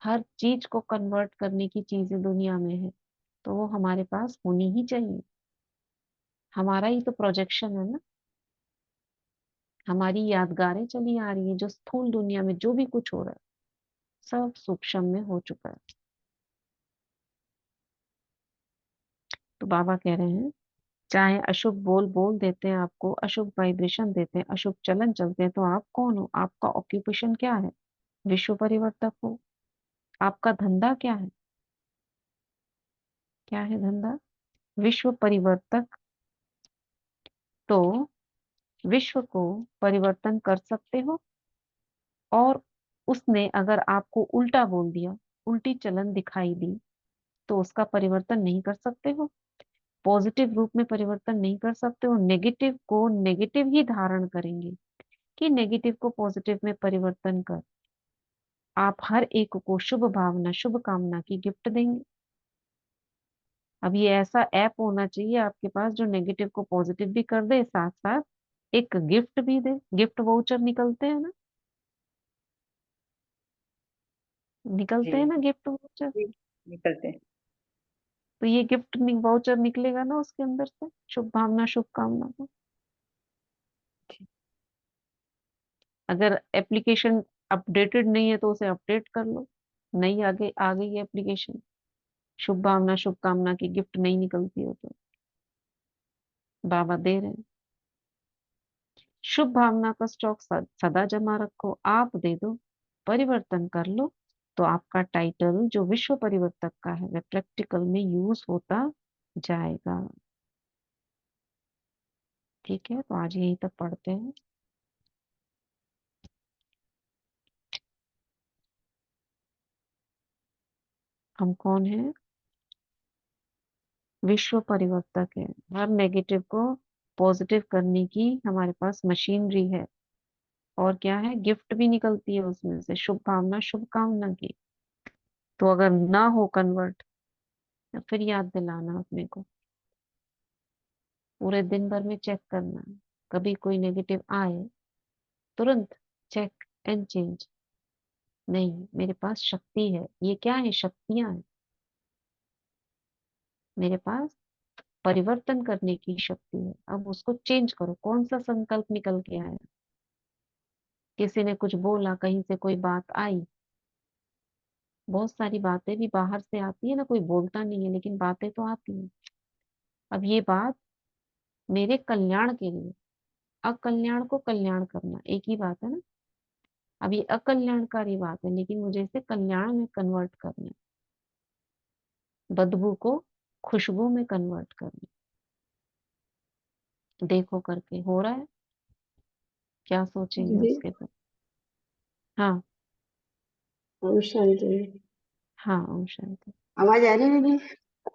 A: हर चीज को कन्वर्ट करने की चीजें दुनिया में है, तो वो हमारे पास होनी ही चाहिए। हमारा ही तो प्रोजेक्शन है ना, हमारी यादगारें चली आ रही है। जो स्थूल दुनिया में जो भी कुछ हो रहा है, सब सूक्ष्म में हो चुका है। तो बाबा कह रहे हैं, चाहे अशुभ बोल बोल देते हैं आपको, अशुभ वाइब्रेशन देते हैं, अशुभ चलन चलते हैं, तो आप कौन हो? आपका ऑक्यूपेशन क्या है? विश्व परिवर्तक हो। आपका धंधा क्या है? क्या है धंधा? विश्व परिवर्तक। तो विश्व को परिवर्तन कर सकते हो। और उसने अगर आपको उल्टा बोल दिया, उल्टी चलन दिखाई दी, तो उसका परिवर्तन नहीं कर सकते हो। पॉजिटिव रूप में परिवर्तन नहीं कर सकते हो, नेगेटिव को नेगेटिव ही धारण करेंगे कि नेगेटिव को पॉजिटिव में परिवर्तन कर। आप हर एक को शुभ भावना शुभ कामना की गिफ्ट देंगे। अब ये ऐसा ऐप होना चाहिए आपके पास जो नेगेटिव को पॉजिटिव भी कर दे, साथ साथ एक गिफ्ट भी दे। गिफ्ट वाउचर निकलते हैं ना,
B: जी
A: निकलते हैं ना गिफ्ट वाउचर।
B: जी, निकलते हैं।
A: तो ये गिफ्ट वाउचर निकलेगा ना उसके अंदर से, शुभ भावना शुभ कामना को। अगर एप्लीकेशन अपडेटेड नहीं है तो उसे अपडेट कर लो। नई आगे आ गई है एप्लीकेशन, शुभ भावना शुभ कामना की गिफ्ट नहीं निकलती हो तो बाबा दे रहे हैं। शुभ भावना का स्टॉक सदा जमा रखो, आप दे दो, परिवर्तन कर लो, तो आपका टाइटल जो विश्व परिवर्तक का है वह प्रैक्टिकल में यूज होता जाएगा। ठीक है, तो आज यहीं तक पढ़ते हैं। हम कौन है? विश्व परिवर्तक है। हर नेगेटिव को पॉजिटिव करने की हमारे पास मशीनरी है। और क्या है, गिफ्ट भी निकलती है उसमें से, शुभ भावना शुभ कामना की। तो अगर ना हो कन्वर्ट, तो फिर याद दिलाना अपने को, पूरे दिन भर में चेक करना। कभी कोई नेगेटिव आए, तुरंत चेक एंड चेंज। नहीं, मेरे पास शक्ति है। ये क्या है? शक्तियां हैं मेरे पास, परिवर्तन करने की शक्ति है। अब उसको चेंज करो। कौन सा संकल्प निकल के आया? किसी ने कुछ बोला, कहीं से कोई बात आई। बहुत सारी बातें भी बाहर से आती है ना, कोई बोलता नहीं है लेकिन बातें तो आती हैं। अब ये बात मेरे कल्याण के लिए, अकल्याण को कल्याण करना एक ही बात है ना। अब ये अकल्याणकारी बात है, लेकिन मुझे इसे कल्याण में कन्वर्ट करना है, बदबू को खुशबू में कन्वर्ट करना है। देखो करके हो रहा है, क्या सोचेंगे
E: दीदी
A: उसके बाद। हाँ
E: ओम शांति।
A: हाँ ओम शांति।
E: आवाज आ रही है दीदी?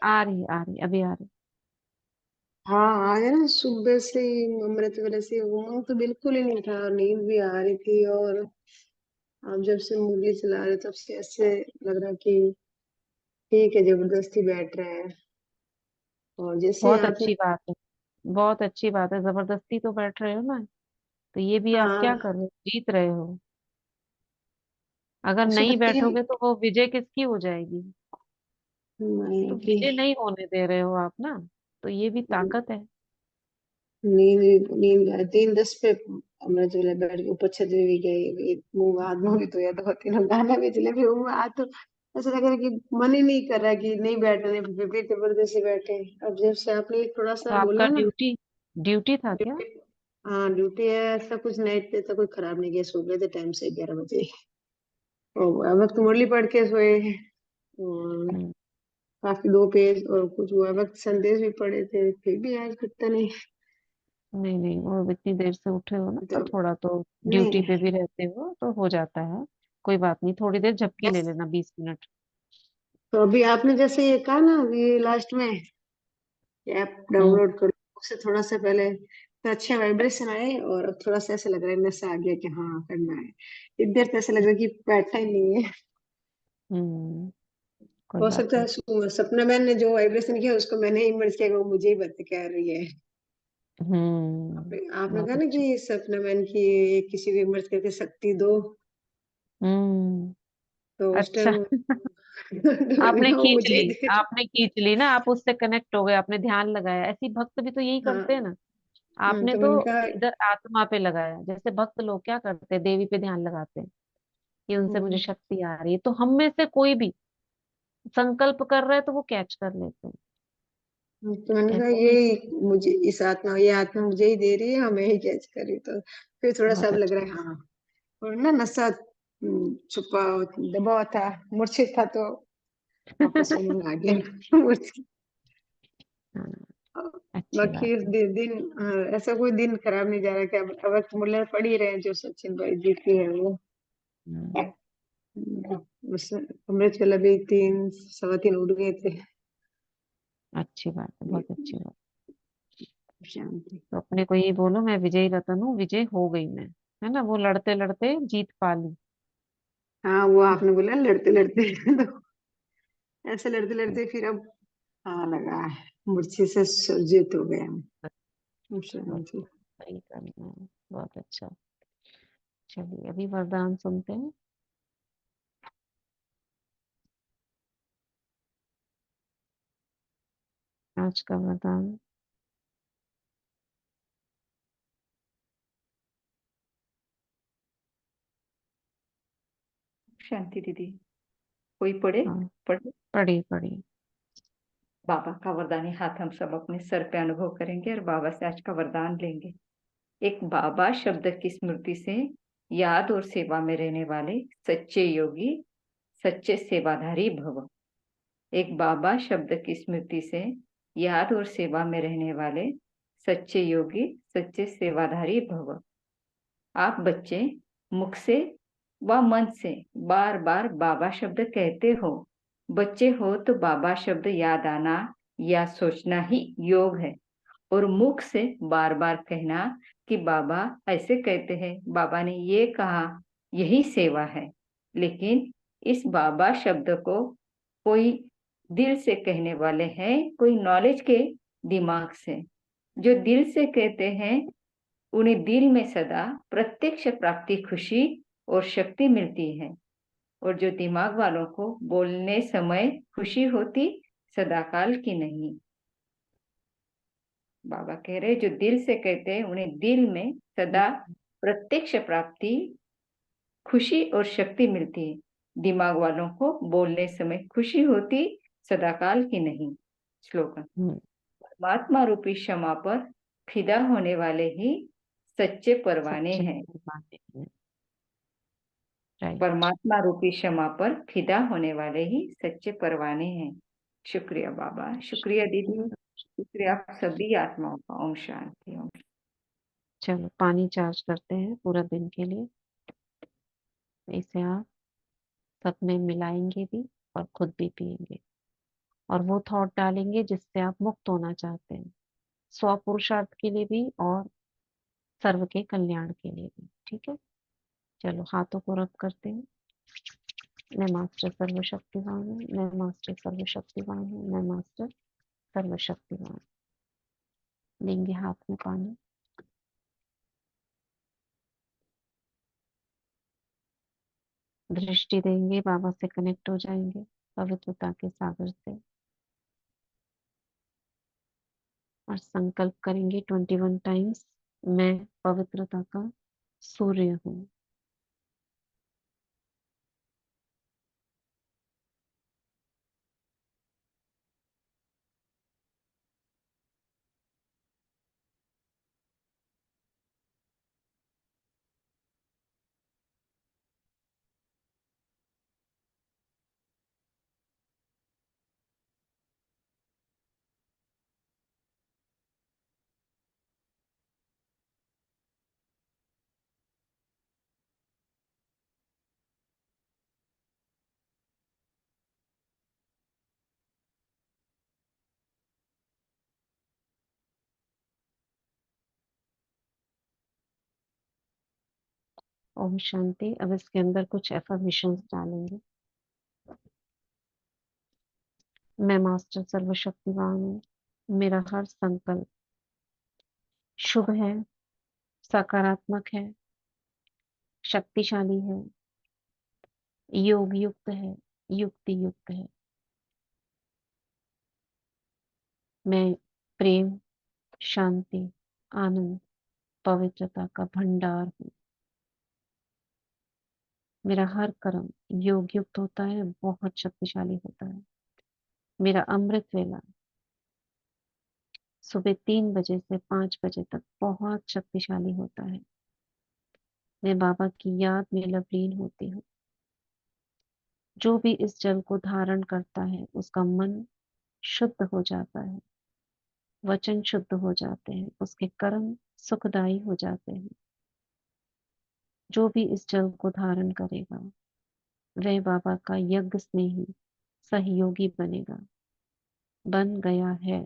A: आ रही अभी आ रही।
E: हाँ आज है ना, सुबह से ही अमृत वेले से उमंग तो बिल्कुल ही नहीं था, और नींद भी आ रही थी। और आप जब से मुरली चला रहे तब से ऐसे लग रहा कि ठीक है, जबरदस्ती बैठ रहे हैं। और जैसे
A: बहुत
E: आपने,
A: अच्छी बात है, बहुत अच्छी बात है, जबरदस्ती तो बैठ रहे हो ना, तो ये भी आप क्या
E: हाँ
A: कर रहे हो, जीत रहे हो। अगर
E: सुबह
A: नहीं
E: 3
A: बैठोगे तो वो विजय किसकी हो जाएगी। तो
E: महीने की
A: विजय नहीं होने दे रहे हो आप ना, तो ये भी ताकत है।
E: नींद नींद 3:10 पे अमृत वेले बैठ के ऊपर छत पे भी गई, मुंह हाथ मुंह भी धोया, 2 3 गाना भी चले, फिर वो आज तो ऐसा लग रहा है कि मन ही नहीं कर रहा कि नहीं बैठने, फिर भी जबरदस्ती बैठे। अब जब से आपने थोड़ा
A: तो
E: सा
A: आपका
E: बोला ना,
A: ड्यूटी ड्यूटी था क्या।
E: ड्यूटी, हाँ ड्यूटी है, ऐसा कुछ नाइट पे तो कोई खराब नहीं किया, सो गए थे टाइम से 11 बजे। और अब वक्त मुरली पढ़ के सोए। और
A: हम्म,
E: काफी 2 पेज और कुछ हुआ, वक्त संदेश भी पढ़े थे, फिर भी आज पता नहीं।
A: नहीं नहीं, वो इतनी देर से उठे हो ना, तो
E: तो
A: थोड़ा तो ड्यूटी
E: नहीं,
A: पे भी रहते हो तो हो जाता है। कोई बात नहीं, थोड़ी देर झपकी ले
E: बस
A: लेना, 20 मिनट।
E: तो अभी आपने जैसे ये कहा ना, अभी लास्ट में ऐप
A: हम्म
E: डाउनलोड करो, उससे थोड़ा सा पहले तो अच्छे वाइब्रेशन आए, और अब थोड़ा सा ऐसा लग रहा है, नशा आ गया कि हाँ करना है। इधर तो ऐसा लग रहा है कि बैठा ही नहीं है।
A: हम्म, कोई
E: हो
A: बात
E: सकता है
A: नहीं।
E: सपना मैन ने जो वाइब्रेशन किया उसको मैंने ही मर्ज किया, वो मुझे ही बता कह रही है। आपने
A: बहुत
E: कहा ना
A: अच्छी।
E: कि सपना मैन की किसी भी मर्ज करके शक्ति दो,
A: हम्म।
E: तो उस
A: अच्छा।
E: टाइम तो मैंने
A: आपने
E: कहा वो
A: खींच
E: मुझे ही
A: ली,
E: दे।
A: आपने खींच ली ना, आप उससे कनेक्ट हो गए, आपने ध्यान लगाया। ऐसी भक्त भी तो यही करते हैं
E: हाँ,
A: ना। आपने
E: तो
A: तो
E: मैंने कहा
A: इधर आत्मा पे लगाया, जैसे भक्त लोग क्या करते हैं, देवी पे ध्यान लगाते हैं कि उनसे मुझे
E: हम्म,
A: शक्ति आ रही है। तो हम में से कोई भी संकल्प कर रहा है तो वो कैच कर लेते हैं।
E: तो मैंने कहा
A: ऐसा नहीं।
E: ये मुझे, इस आत्मा, ये आत्मा मुझे ही दे रही है, हमें ही कैच कर रही है। तो फिर थोड़ा सा
A: बहुत
E: अब लग
A: अच्छा।
E: रहा है हाँ। और ना नशा छुपा दबा हुआ था, मूर्छित था, तो वापस उमंग आ गया। मूर्छित।
A: हाँ, अच्छी
E: बाकी
A: बात
E: इस
A: है।
E: दिन ऐसा कोई दिन खराब नहीं जा रहा कि अब वक्त मूल्य पड़ ही रहे हैं, जो सचिन भाई जीती है वो।
A: हम्म,
E: बस अमृत वेला भी 3 सवा 3 उठ गए थे।
A: अच्छी बात है, बहुत अच्छी बात।
E: शांति।
A: तो अपने को यही बोलो, मैं विजयी रतन हूँ, विजय हो गई मैं, है ना, वो लड़ते लड़ते जीत पा ली।
E: हाँ वो आपने बोला लड़ते लड़ते तो ऐसे लड़ते लड़ते फिर अब हाँ लगा है, मूर्छित से सुरजित हो गया हम।
A: बस
E: शांति।
A: वही करना है। बहुत अच्छा। चलिए अभी वरदान सुनते हैं। आज का वरदान।
B: शांति दीदी, कोई पढ़े?
A: हाँ,
B: पढ़े।
A: पढ़ी पढ़ी।
B: बाबा का वरदानी हाथ हम सब अपने सर पे अनुभव करेंगे और बाबा से आज का वरदान लेंगे। एक बाबा शब्द की स्मृति से याद और सेवा में रहने वाले सच्चे योगी, सच्चे सेवाधारी भव। एक बाबा शब्द की स्मृति से याद और सेवा में रहने वाले सच्चे योगी, सच्चे सेवाधारी भव। आप बच्चे मुख से व मन से बार बार बाबा शब्द कहते हो। बच्चे हो तो बाबा शब्द याद आना या सोचना ही योग है, और मुख से बार बार कहना कि बाबा ऐसे कहते हैं, बाबा ने ये कहा, यही सेवा है। लेकिन इस बाबा शब्द को कोई दिल से कहने वाले हैं, कोई नॉलेज के दिमाग से। जो दिल से कहते हैं उन्हें दिल में सदा प्रत्यक्ष प्राप्ति, खुशी और शक्ति मिलती है। और जो दिमाग वालों को बोलने समय खुशी होती, सदाकाल की नहीं। बाबा कह रहे जो दिल से कहते हैं उन्हें दिल में सदा प्रत्यक्ष प्राप्ति, खुशी और शक्ति मिलती है। दिमाग वालों को बोलने समय खुशी होती, सदाकाल की नहीं। श्लोकन।
A: हम्म,
B: परमात्मा रूपी क्षमा पर फिदा होने वाले ही सच्चे परवाने
A: सच्चे
B: हैं।
A: परवाने हैं। राइट।
B: परमात्मा रूपी क्षमा पर फिदा होने वाले ही सच्चे परवाने हैं। शुक्रिया बाबा, शुक्रिया दीदी, शुक्रिया आप सभी आत्माओं का। ओम शांति। ओम।
A: चलो पानी चार्ज करते हैं पूरा दिन के लिए। इसे आप सब में मिलाएंगे भी और खुद भी पिएंगे, और वो थॉट डालेंगे जिससे आप मुक्त होना चाहते हैं, स्व पुरुषार्थ के लिए भी और सर्व के कल्याण के लिए भी। ठीक है, चलो हाथों को रब करते हैं। मैं मास्टर सर्वशक्तिवान हूँ, मैं मास्टर सर्वशक्तिवान हूँ, मैं मास्टर सर्वशक्तिवान हूँ। लेंगे हाथ में पानी। दृष्टि देंगे, बाबा से कनेक्ट हो जाएंगे पवित्रता के सागर से, और संकल्प करेंगे 21 टाइम्स, मैं पवित्रता का सूर्य हूँ। ओम शांति। अब इसके अंदर कुछ एफर्मेशंस डालेंगे। मैं मास्टर सर्वशक्तिवान हूँ, मेरा हर संकल्प शुभ है, सकारात्मक है, शक्तिशाली है, योग युक्त है, युक्ति युक्त है। मैं प्रेम, शांति, आनंद, पवित्रता का भंडार हूँ। मेरा हर कर्म योग युक्त होता है, बहुत शक्तिशाली होता है। मेरा अमृत वेला सुबह 3 बजे से 5 बजे तक बहुत शक्तिशाली होता है। मैं बाबा की याद में लवलीन होती हूँ। जो भी इस जल को धारण करता है उसका मन शुद्ध हो जाता है, वचन शुद्ध हो जाते हैं, उसके कर्म सुखदायी हो जाते हैं। जो भी इस जल को धारण करेगा वह बाबा का यज्ञ स्नेही सहयोगी बनेगा, बन गया है।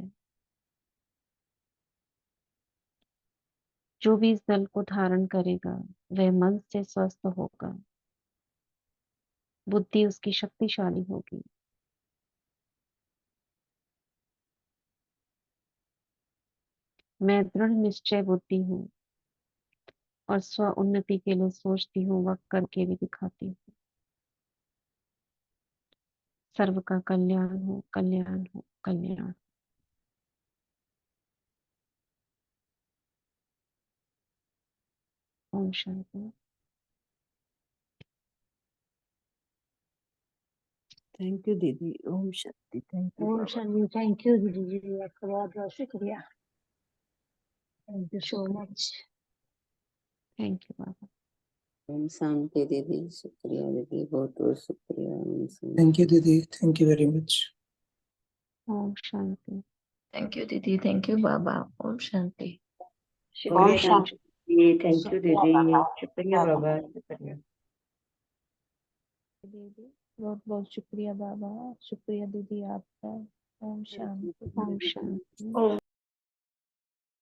A: जो भी इस जल को धारण करेगा वह मन से स्वस्थ होगा, बुद्धि उसकी शक्तिशाली होगी। मैं दृढ़ निश्चय बुद्धि हूँ और स्व उन्नति के लिए सोचती हूँ, वक्त करके भी दिखाती हूँ। सर्व का कल्याण हो, कल्याण हो, कल्याण। ओम शांति।
G: थैंक यू दीदी। ओम शक्ति। थैंक यू
E: ओम
G: बाबा।
E: शांति। थैंक यू दीदी जी, आपका बहुत बहुत शुक्रिया। Thank you so much.
A: Thank you बाबा।
G: ओम शांति दीदी, शुक्रिया दीदी, बहुत बहुत शुक्रिया। ओम शांति।
H: थैंक यू दीदी, थैंक यू वेरी मच।
A: ओम शांति।
C: थैंक यू दीदी, थैंक यू बाबा। ओम शांति।
B: शुक्रिया
E: शांति।
B: दीदी, थैंक यू दीदी, शुक्रिया बाबा, शुक्रिया।
F: दीदी बहुत बहुत शुक्रिया बाबा, शुक्रिया दीदी आपका। ओम शांति।
A: ओम शांति।
E: ओम